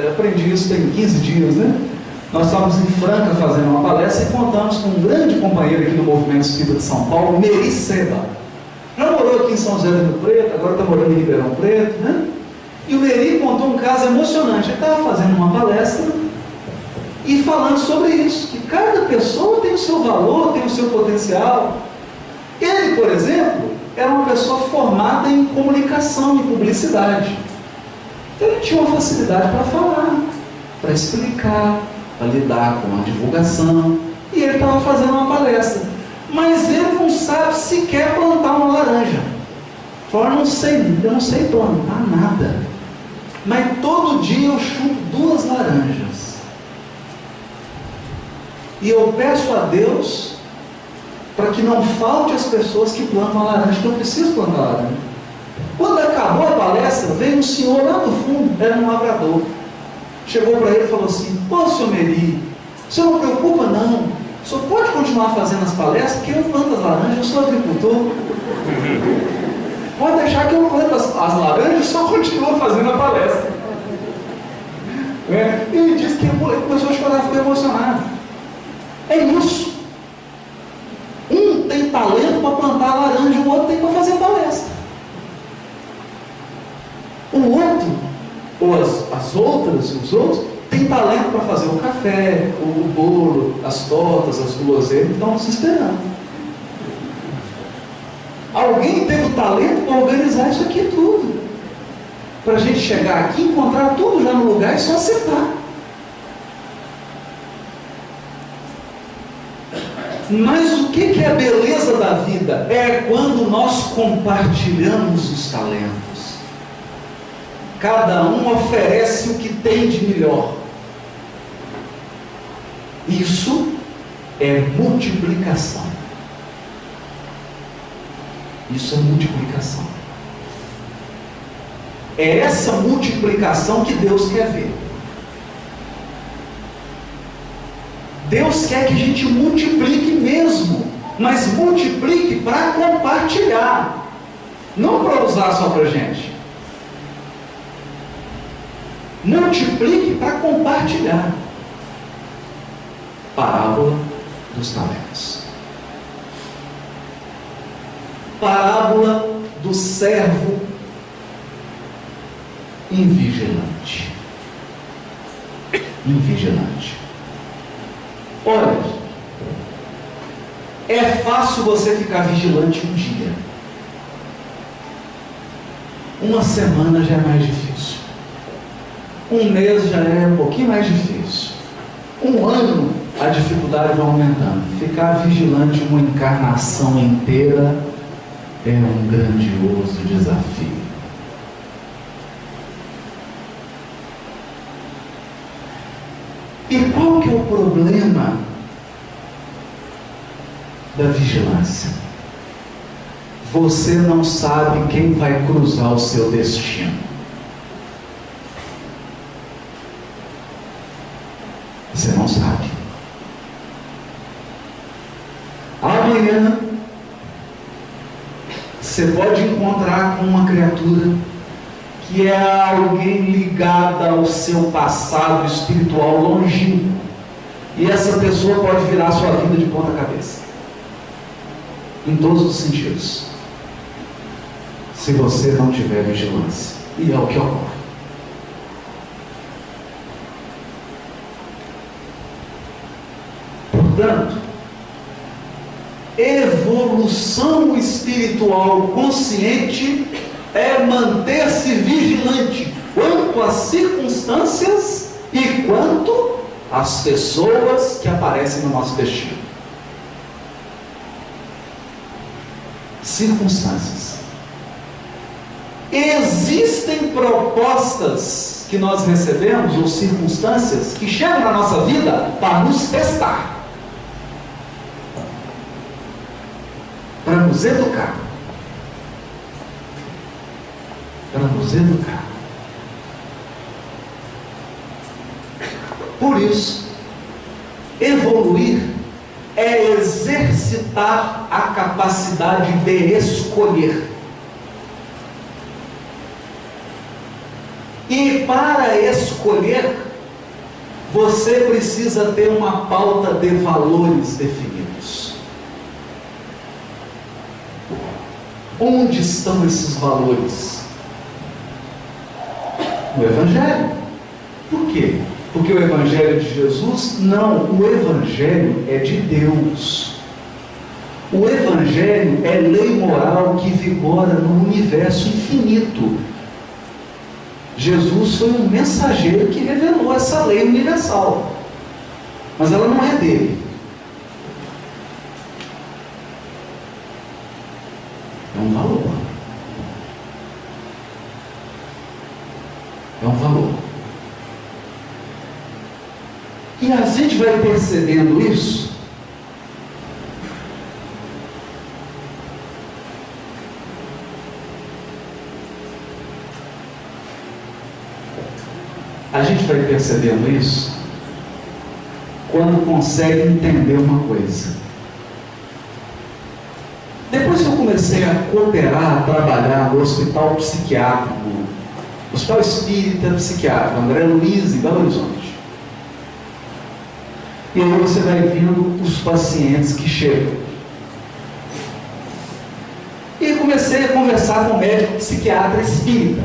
aprendi isso tem 15 dias, né? Nós estávamos em Franca fazendo uma palestra e contamos com um grande companheiro aqui no Movimento Espírita de São Paulo, Meri Seba. Já morou aqui em São José do Rio Preto, agora está morando em Ribeirão Preto, né? E o Meri contou um caso emocionante. Ele estava fazendo uma palestra e falando sobre isso, que cada pessoa tem o seu valor, tem o seu potencial. Ele, por exemplo, era uma pessoa formada em comunicação e publicidade. Então ele tinha uma facilidade para falar, para explicar, para lidar com a divulgação. E ele estava fazendo uma palestra. Mas ele não sabe sequer plantar uma laranja. Falou: eu não sei plantar nada. Mas todo dia eu chupo 2 laranjas. E eu peço a Deus para que não falte as pessoas que plantam a laranja, que eu preciso plantar a laranja. Quando acabou a palestra, veio um senhor lá no fundo, era um lavrador. Chegou para ele e falou assim: pô, senhor Meri, o senhor não preocupa não, o senhor pode continuar fazendo as palestras, porque eu planto as laranjas, eu sou agricultor. Pode deixar que eu planto as laranjas, eu só continuo fazendo a palestra. Ele disse que começou a chorar, ficou emocionado. É isso. Um tem talento para plantar a laranja, o outro tem para fazer palestra. O outro, ou as outras, os outros, tem talento para fazer o café, o bolo, as tortas, as guloseimas, estão se esperando. Alguém teve o talento para organizar isso aqui tudo. Para a gente chegar aqui, encontrar tudo já no lugar e só sentar. Mas o que é a beleza da vida? É quando nós compartilhamos os talentos. Cada um oferece o que tem de melhor. Isso é multiplicação. Isso é multiplicação. É essa multiplicação que Deus quer ver. Deus quer que a gente multiplique mesmo, mas multiplique para compartilhar, não para usar só para a gente. Multiplique para compartilhar. Parábola dos talentos. Parábola do servo invigilante. Invigilante. Olha, é fácil você ficar vigilante um dia. Uma semana já é mais difícil. Um mês já é um pouquinho mais difícil. Um ano, a dificuldade vai aumentando. Ficar vigilante uma encarnação inteira é um grandioso desafio. E qual que é o problema da vigilância? Você não sabe quem vai cruzar o seu destino. Você não sabe. Amanhã você pode encontrar com uma criatura que é alguém ligada ao seu passado espiritual longínquo, e essa pessoa pode virar sua vida de ponta cabeça, em todos os sentidos, se você não tiver vigilância. E é o que ocorre. Portanto, evolução espiritual consciente é manter-se vigilante quanto às circunstâncias e quanto às pessoas que aparecem no nosso destino. Circunstâncias. Existem propostas que nós recebemos, ou circunstâncias que chegam na nossa vida para nos testar, para nos educar. Para nos educar. Por isso, evoluir é exercitar a capacidade de escolher. E para escolher, você precisa ter uma pauta de valores definidos. Onde estão esses valores? No Evangelho. Por quê? Porque o Evangelho de Jesus? Não, o Evangelho é de Deus. O Evangelho é lei moral que vigora no universo infinito. Jesus foi um mensageiro que revelou essa lei universal, mas ela não é dele. É um valor. É um valor. E a gente vai percebendo isso quando consegue entender uma coisa. Depois que eu comecei a cooperar, a trabalhar no hospital psiquiátrico, Hospital Espírita Psiquiátrico André Luiz, em Belo Horizonte, e aí você vai vendo os pacientes que chegam. E comecei a conversar com um médico psiquiatra espírita.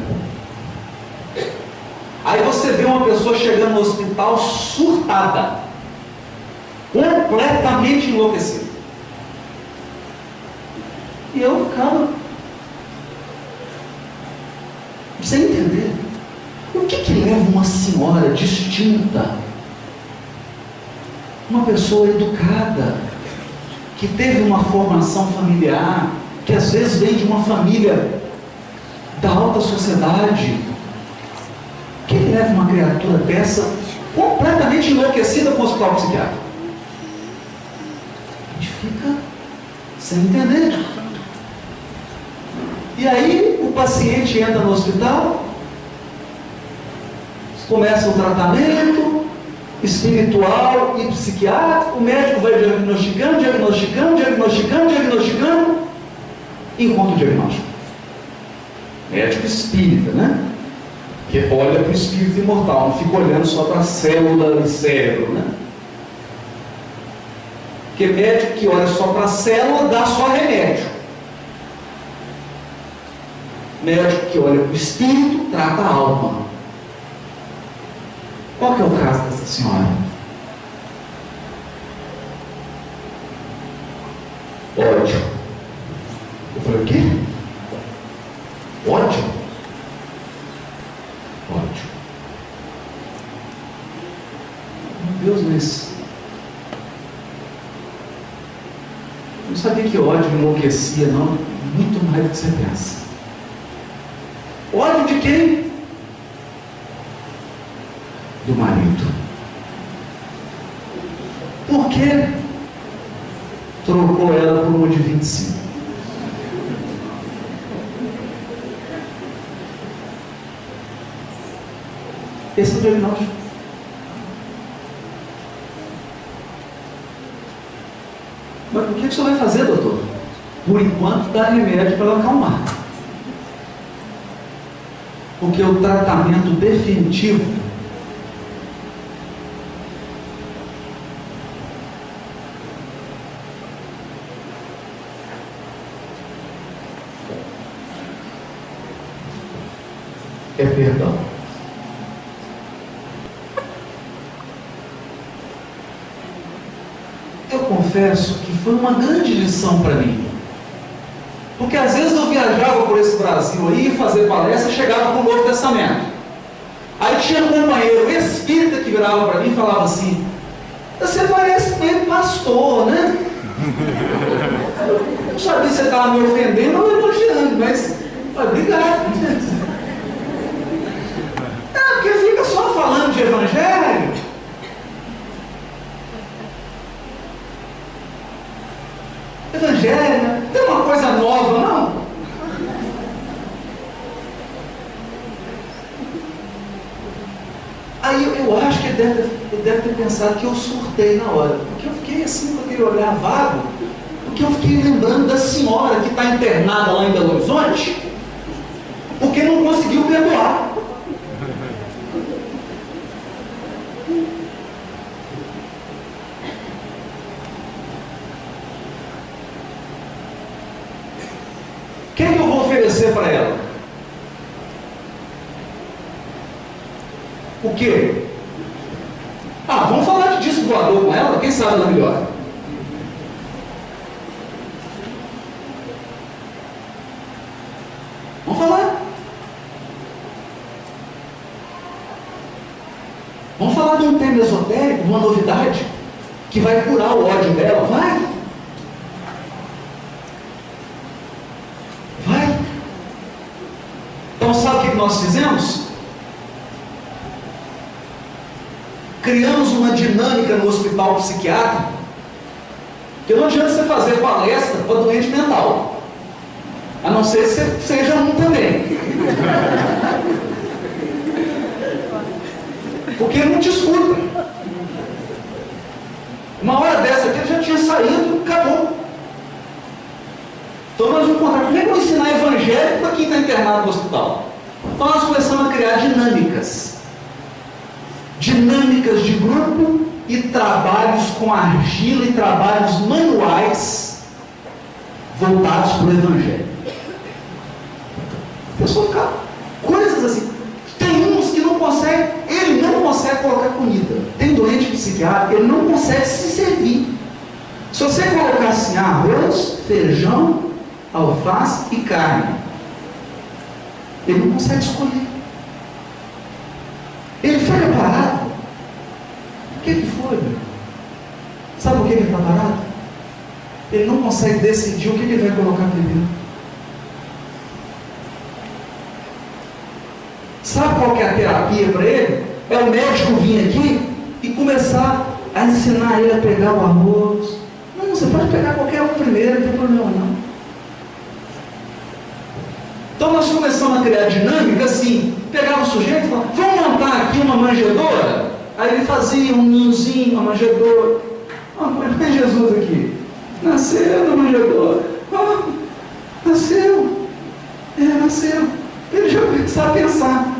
Aí você vê uma pessoa chegando no hospital surtada, completamente enlouquecida. E eu ficava sem entender. O que leva uma senhora distinta, uma pessoa educada, que teve uma formação familiar, que às vezes vem de uma família da alta sociedade, o que leva uma criatura dessa completamente enlouquecida com o hospital psiquiátrico? A gente fica sem entender. E aí o paciente entra no hospital, começa o tratamento espiritual e psiquiátrico, o médico vai diagnosticando, encontra o diagnóstico. Médico espírita, né? Que olha para o espírito imortal, não fica olhando só para a célula do cérebro, né? Porque médico que olha só para a célula dá só remédio. Médico que olha para o espírito trata a alma. Qual que é o caso dessa senhora? ódio. Eu falei, o quê? Ódio? Ódio. Meu Deus, mas eu não sabia que ódio me enlouquecia, não. Muito mais do que você pensa. Ódio de quem? Do marido. Por quê? Trocou ela por uma de 25. Esse é o diagnóstico. Mas o que o senhor vai fazer, doutor? Por enquanto, dá remédio para ela acalmar. Porque o tratamento definitivo é perdão. Eu confesso que foi uma grande lição para mim. Porque às vezes eu viajava por esse Brasil aí, ia fazer palestra, chegava com o Novo Testamento. Aí tinha um companheiro espírita que virava para mim e falava assim: você parece meio pastor, né? Eu não sabia se você estava me ofendendo ou elogiando, mas obrigado. Porque fica só falando de evangelho. Evangelho, não tem uma coisa nova, não? Aí eu acho que ele deve ter pensado que eu surtei na hora. Porque eu fiquei assim com aquele olhar vago. Porque eu fiquei lembrando da senhora que está internada lá em Belo Horizonte, porque não conseguiu perdoar. O que eu vou oferecer para ela? O quê? Vamos falar de disco voador com ela? Quem sabe ela melhor? Vamos falar. Vamos falar de um tema esotérico, uma novidade, que vai curar o ódio dela. Vai. Então sabe o que nós fizemos? Criamos uma dinâmica no hospital psiquiátrico, que não adianta você fazer palestra para doente mental, a não ser que você seja um também, porque ele não te escuta. Uma hora dessa aqui ele já tinha saído, acabou. Então nós vamos encontrar como é que eu vou ensinar evangelho para quem está internado no hospital. Então nós começamos a criar dinâmicas de grupo e trabalhos com argila e trabalhos manuais voltados para o evangelho. A pessoa fica coisas assim. Tem uns que não consegue, ele não consegue colocar comida. Tem doente psiquiátrico, ele não consegue se servir. Se você colocar assim arroz, feijão, alface e carne, ele não consegue escolher. Ele fica parado. O que foi? Sabe por que ele está parado? Ele não consegue decidir o que ele vai colocar primeiro. Sabe qual que é a terapia para ele? É o médico vir aqui e começar a ensinar ele a pegar o arroz. Não, você pode pegar qualquer um primeiro, não tem problema não. Então nós começamos a criar dinâmica assim, pegava o sujeito e falava, vamos montar aqui uma manjedoura? Aí ele fazia um ninhozinho, uma manjedoura. Põe Jesus aqui. Nasceu na manjedoura. Nasceu. Nasceu. Ele já começava a pensar.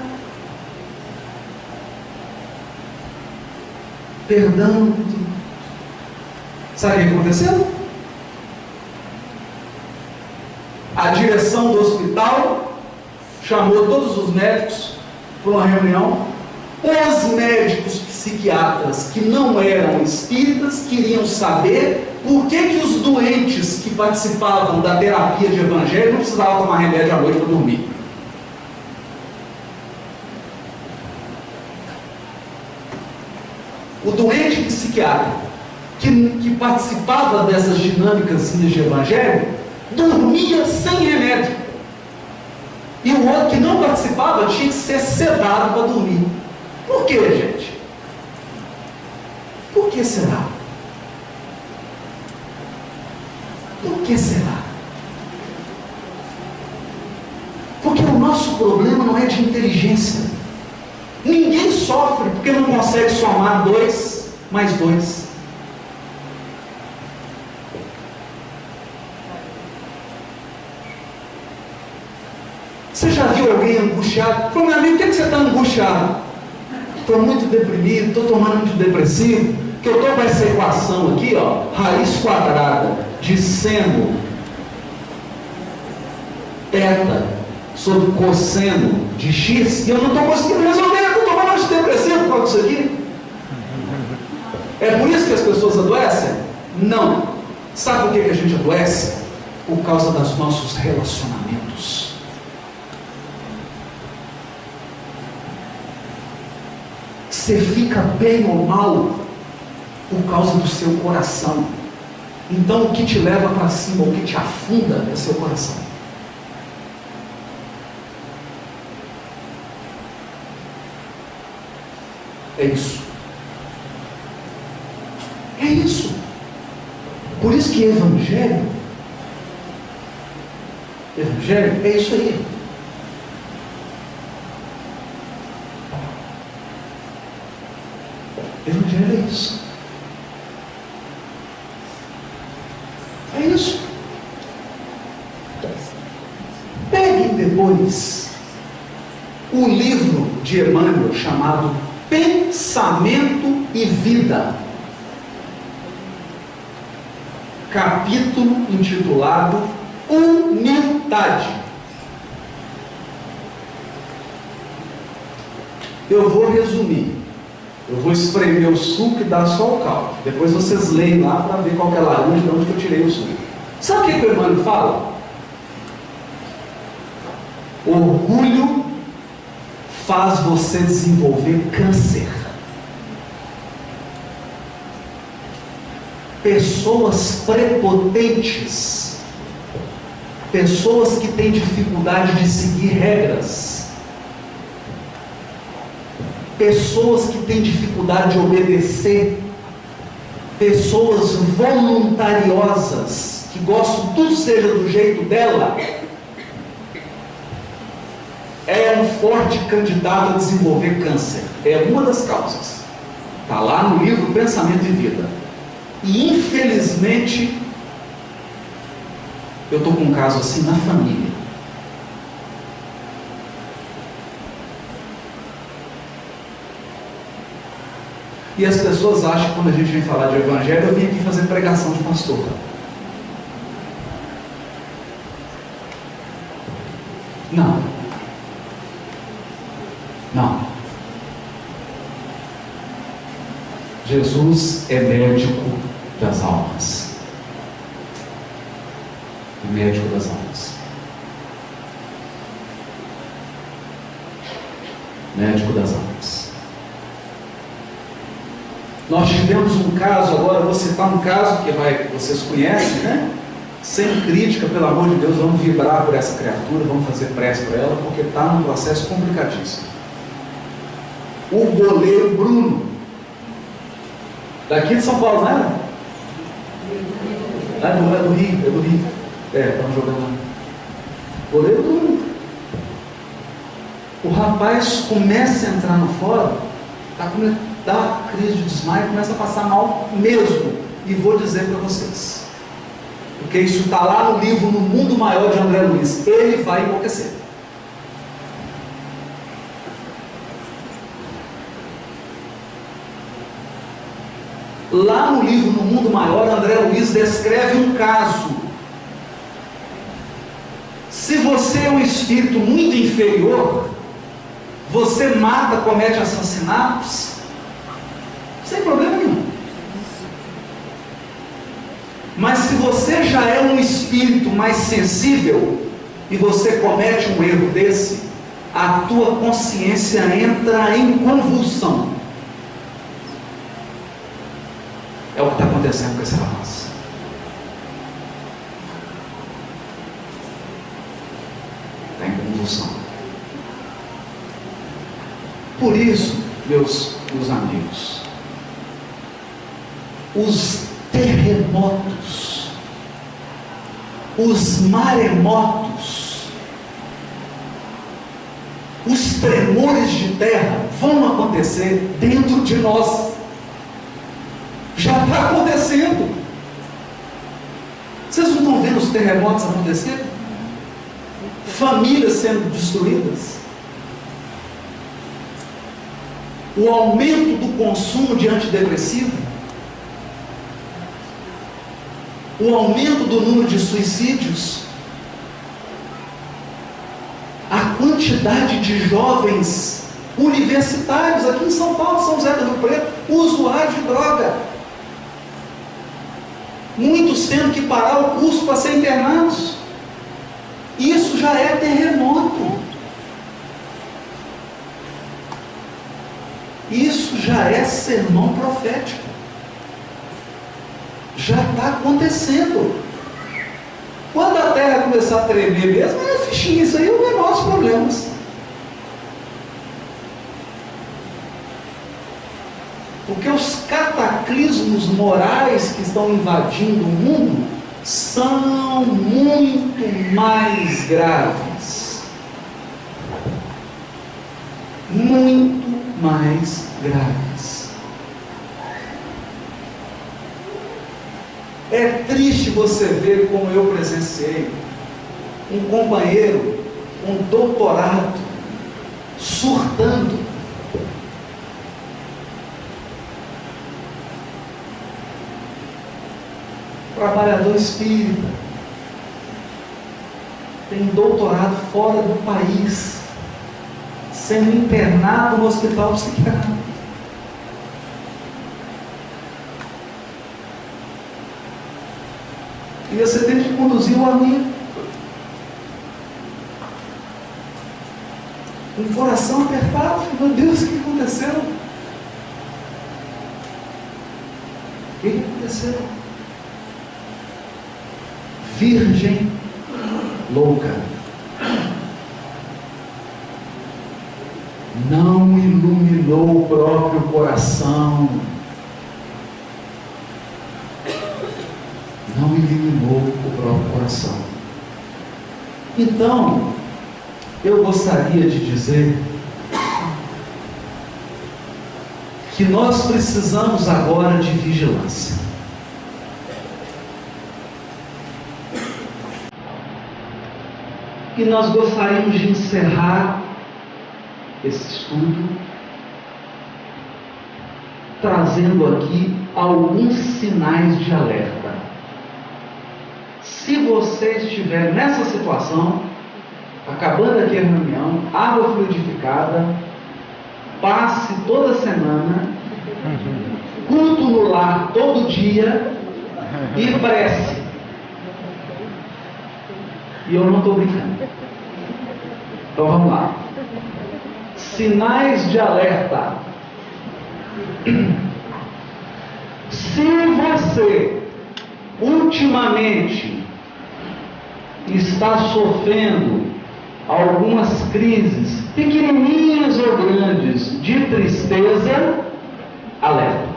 Perdão. Sabe o que aconteceu? A direção do hospital chamou todos os médicos para uma reunião Os médicos psiquiatras que não eram espíritas queriam saber por que os doentes que participavam da terapia de evangelho não precisavam tomar remédio à noite para dormir. O doente psiquiatra que participava dessas dinâmicas de evangelho dormia sem remédio. E o outro que não participava tinha que ser sedado para dormir. Por que, gente? Por que será? Por que será? Porque o nosso problema não é de inteligência. Ninguém sofre porque não consegue somar 2 mais 2. Você já viu alguém angustiado? Falou, meu amigo, por que você está angustiado? Estou muito deprimido, estou tomando antidepressivo, que eu estou com essa equação aqui, ó, raiz quadrada de seno θ sobre cosseno de x, e eu não estou conseguindo resolver, eu estou tomando antidepressivo por causa disso aqui. É por isso que as pessoas adoecem? Não. Sabe por que a gente adoece? Por causa dos nossos relacionamentos. Você fica bem ou mal por causa do seu coração. Então o que te leva para cima, o que te afunda é seu coração. É isso. É isso. Por isso que evangelho é isso aí. Evangelho é isso. É isso. Peguem depois o livro de Emmanuel chamado Pensamento e Vida. Capítulo intitulado Humildade. Eu vou resumir. Eu vou espremer o suco e dar só o caldo. Depois vocês leem lá para ver qual que é a laranja de onde que eu tirei o suco. Sabe o que o Emmanuel fala? Orgulho faz você desenvolver câncer. Pessoas prepotentes, pessoas que têm dificuldade de seguir regras, pessoas que têm dificuldade de obedecer, pessoas voluntariosas, que gostam que tudo seja do jeito dela, é um forte candidato a desenvolver câncer. É uma das causas. Está lá no livro Pensamento e Vida. E infelizmente, eu estou com um caso assim na família. E as pessoas acham que quando a gente vem falar de evangelho, eu vim aqui fazer pregação de pastor. Não. Não. Jesus é médico das almas. Médico das almas. Médico das almas. Nós tivemos um caso, agora vou citar um caso que vocês conhecem, né? Sem crítica, pelo amor de Deus, vamos vibrar por essa criatura, vamos fazer prece por ela, porque está num processo complicadíssimo. O goleiro Bruno, daqui de São Paulo, não era? É do Rio. Estamos jogando lá. Goleiro Bruno. O rapaz começa a entrar no fórum, dá crise de desmaio, começa a passar mal mesmo. E vou dizer para vocês, porque isso está lá no livro No Mundo Maior de André Luiz, ele vai enlouquecer. Lá no livro No Mundo Maior, André Luiz descreve um caso. Se você é um espírito muito inferior, você mata, comete assassinatos, sem problema nenhum. Mas se você já é um espírito mais sensível e você comete um erro desse, a tua consciência entra em convulsão. É o que está acontecendo com esse rapaz. Está em convulsão. Por isso, meus amigos, os terremotos, os maremotos, os tremores de terra vão acontecer dentro de nós. Já está acontecendo. Vocês não estão vendo os terremotos acontecerem? Famílias sendo destruídas. O aumento do consumo de antidepressivo. O aumento do número de suicídios. A quantidade de jovens universitários aqui em São Paulo, São José do Rio Preto, usuários de droga. Muitos tendo que parar o curso para ser internados. Isso já é terremoto. Isso já é sermão profético. Já está acontecendo. Quando a terra começar a tremer mesmo, é fichinha, isso aí é o menor dos problemas. Porque os cataclismos morais que estão invadindo o mundo são muito mais graves. Muito mais graves. É triste você ver, como eu presenciei, um companheiro, um doutorado, surtando. Trabalhador espírita, tem doutorado fora do país, sendo internado no hospital psiquiátrico. E você tem que conduzir o amigo. Com o coração apertado, meu Deus, o que aconteceu? O que aconteceu? Virgem louca. Não iluminou o próprio coração. Não iluminou o próprio coração. Então, eu gostaria de dizer que nós precisamos agora de vigilância. E nós gostaríamos de encerrar esse estudo trazendo aqui alguns sinais de alerta. Se você estiver nessa situação, acabando aqui a reunião, água fluidificada, passe toda semana, culto no lar todo dia e prece. E eu não estou brincando. Então vamos lá. Sinais de alerta. Se você ultimamente está sofrendo algumas crises, pequenininhas ou grandes, de tristeza, alerta.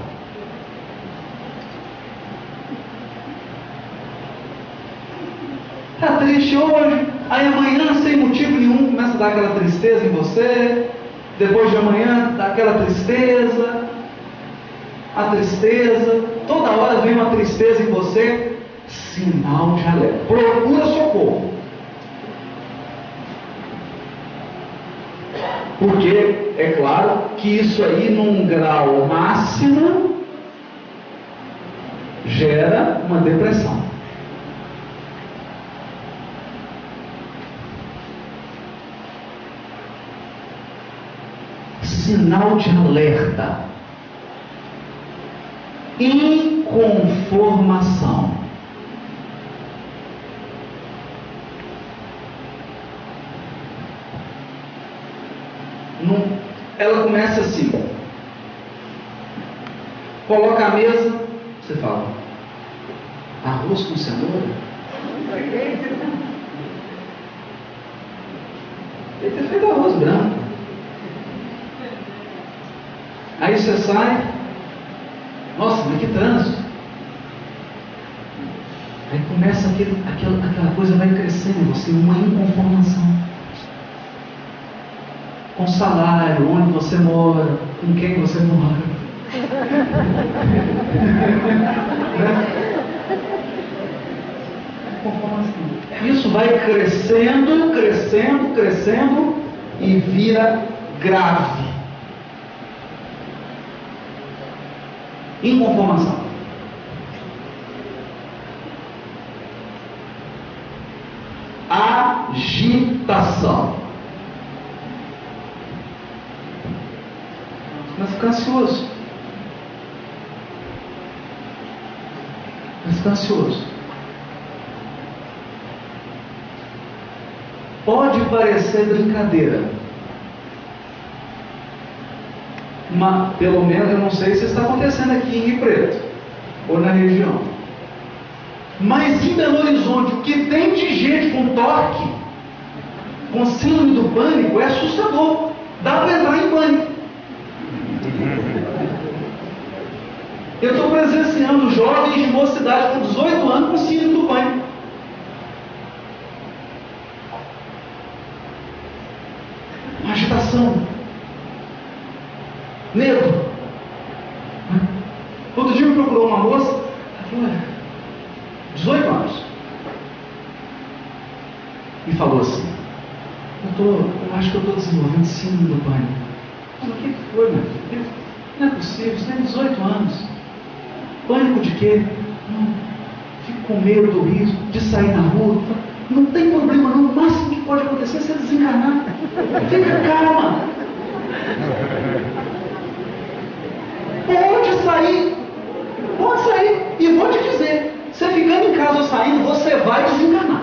Está triste hoje, aí amanhã, sem motivo nenhum, começa a dar aquela tristeza em você, depois de amanhã, dá aquela tristeza, a tristeza, toda hora vem uma tristeza em você, sinal de alerta. Procura socorro. Porque, é claro, que isso aí, num grau máximo, gera uma depressão. sinal de alerta. Inconformação. Ela começa assim. Coloca a mesa, você fala, arroz com cenoura? Ele ter feito arroz branco. Aí você sai, nossa, mas que trânsito. Aí começa aquela coisa vai crescendo em você, uma inconformação. Com salário, onde você mora, com quem você mora. Isso vai crescendo, crescendo, crescendo e vira grave. Inconformação. Agitação. Começa a ficar ansioso. Começa a ficar ansioso. Pode parecer brincadeira. Mas, pelo menos, eu não sei se está acontecendo aqui em Rio Preto ou na região. Mas em Belo Horizonte, o que tem de gente com toque, com síndrome do pânico, é assustador. Dá para entrar em pânico. Eu estou presenciando jovens de mocidade com 18 anos com síndrome do pânico. Uma agitação. Medo. Outro dia me procurou uma moça, ela falou, 18 anos. E falou assim, eu acho que eu estou desenvolvendo síndrome do pânico. Eu falei, o que foi, meu filho? Não é possível, você tem 18 anos. Pânico de quê? Não, fico com medo do risco de sair na rua. Não tem problema não, o máximo que pode acontecer é você desencarnar. Fica calma. Pode sair. E vou te dizer, você ficando em casa ou saindo, você vai desencarnar.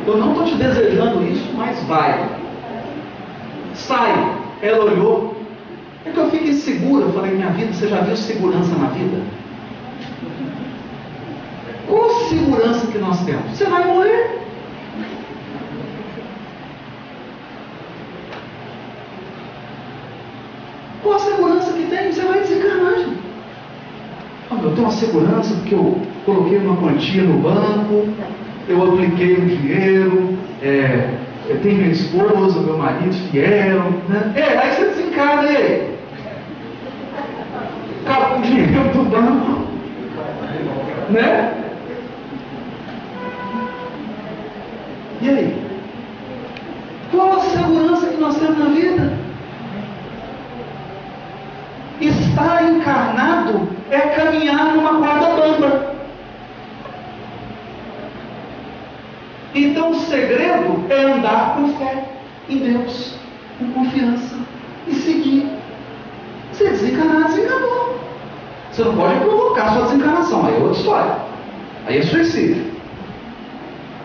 Eu não estou te desejando isso, mas vai. Sai. Ela olhou. É que eu fico insegura. Eu falei, minha vida, você já viu segurança na vida? Qual a segurança que nós temos? Você vai morrer. Qual a segurança que tem? Você vai desencarnar, gente. Eu tenho uma segurança porque eu coloquei uma quantia no banco, eu apliquei o dinheiro, eu tenho minha esposa, meu marido fiel, né? Aí você desencarna aí. Acaba com o dinheiro do banco, né? E aí? Qual a segurança que nós temos na vida? Estar encarnado é caminhar numa corda bamba. Então o segredo é andar com fé em Deus, com confiança e seguir. Se desencarnar, desencarnou. Você não pode provocar a sua desencarnação, aí é outra história. Aí é suicídio.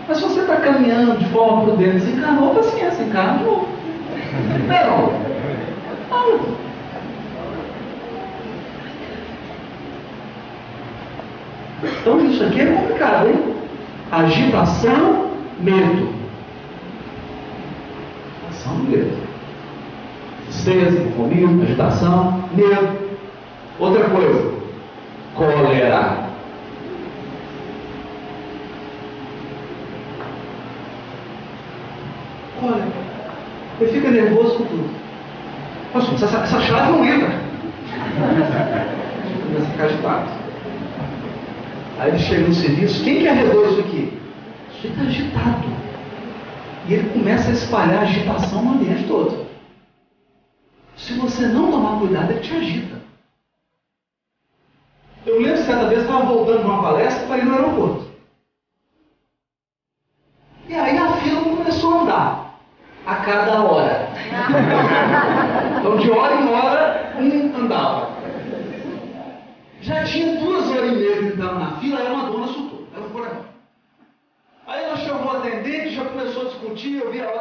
Mas se você está caminhando de forma prudente, desencarnou, paciência, encarna de novo. Não. Então isso aqui é complicado, hein? Agitação, medo. Agitação, medo. Tristeza, inconformismo, agitação, medo. Outra coisa, cólera. Cólera. Ele fica nervoso com tudo. Nossa, essa chave não entra. Começa a ficar agitado. Aí ele chega no serviço, quem que arredou isso aqui? Isso está agitado. E ele começa a espalhar agitação no ambiente todo. Se você não tomar cuidado, ele te agita. Eu lembro que certa vez eu estava voltando de uma palestra para ir no aeroporto. E aí a fila começou a andar. a cada hora. Então, de hora em hora, um andava. Já tinha 2h30 gritando na fila, aí uma dona surtou. Ela ficou levando. Aí ela chamou o atendente, já começou a discutir, eu vi ela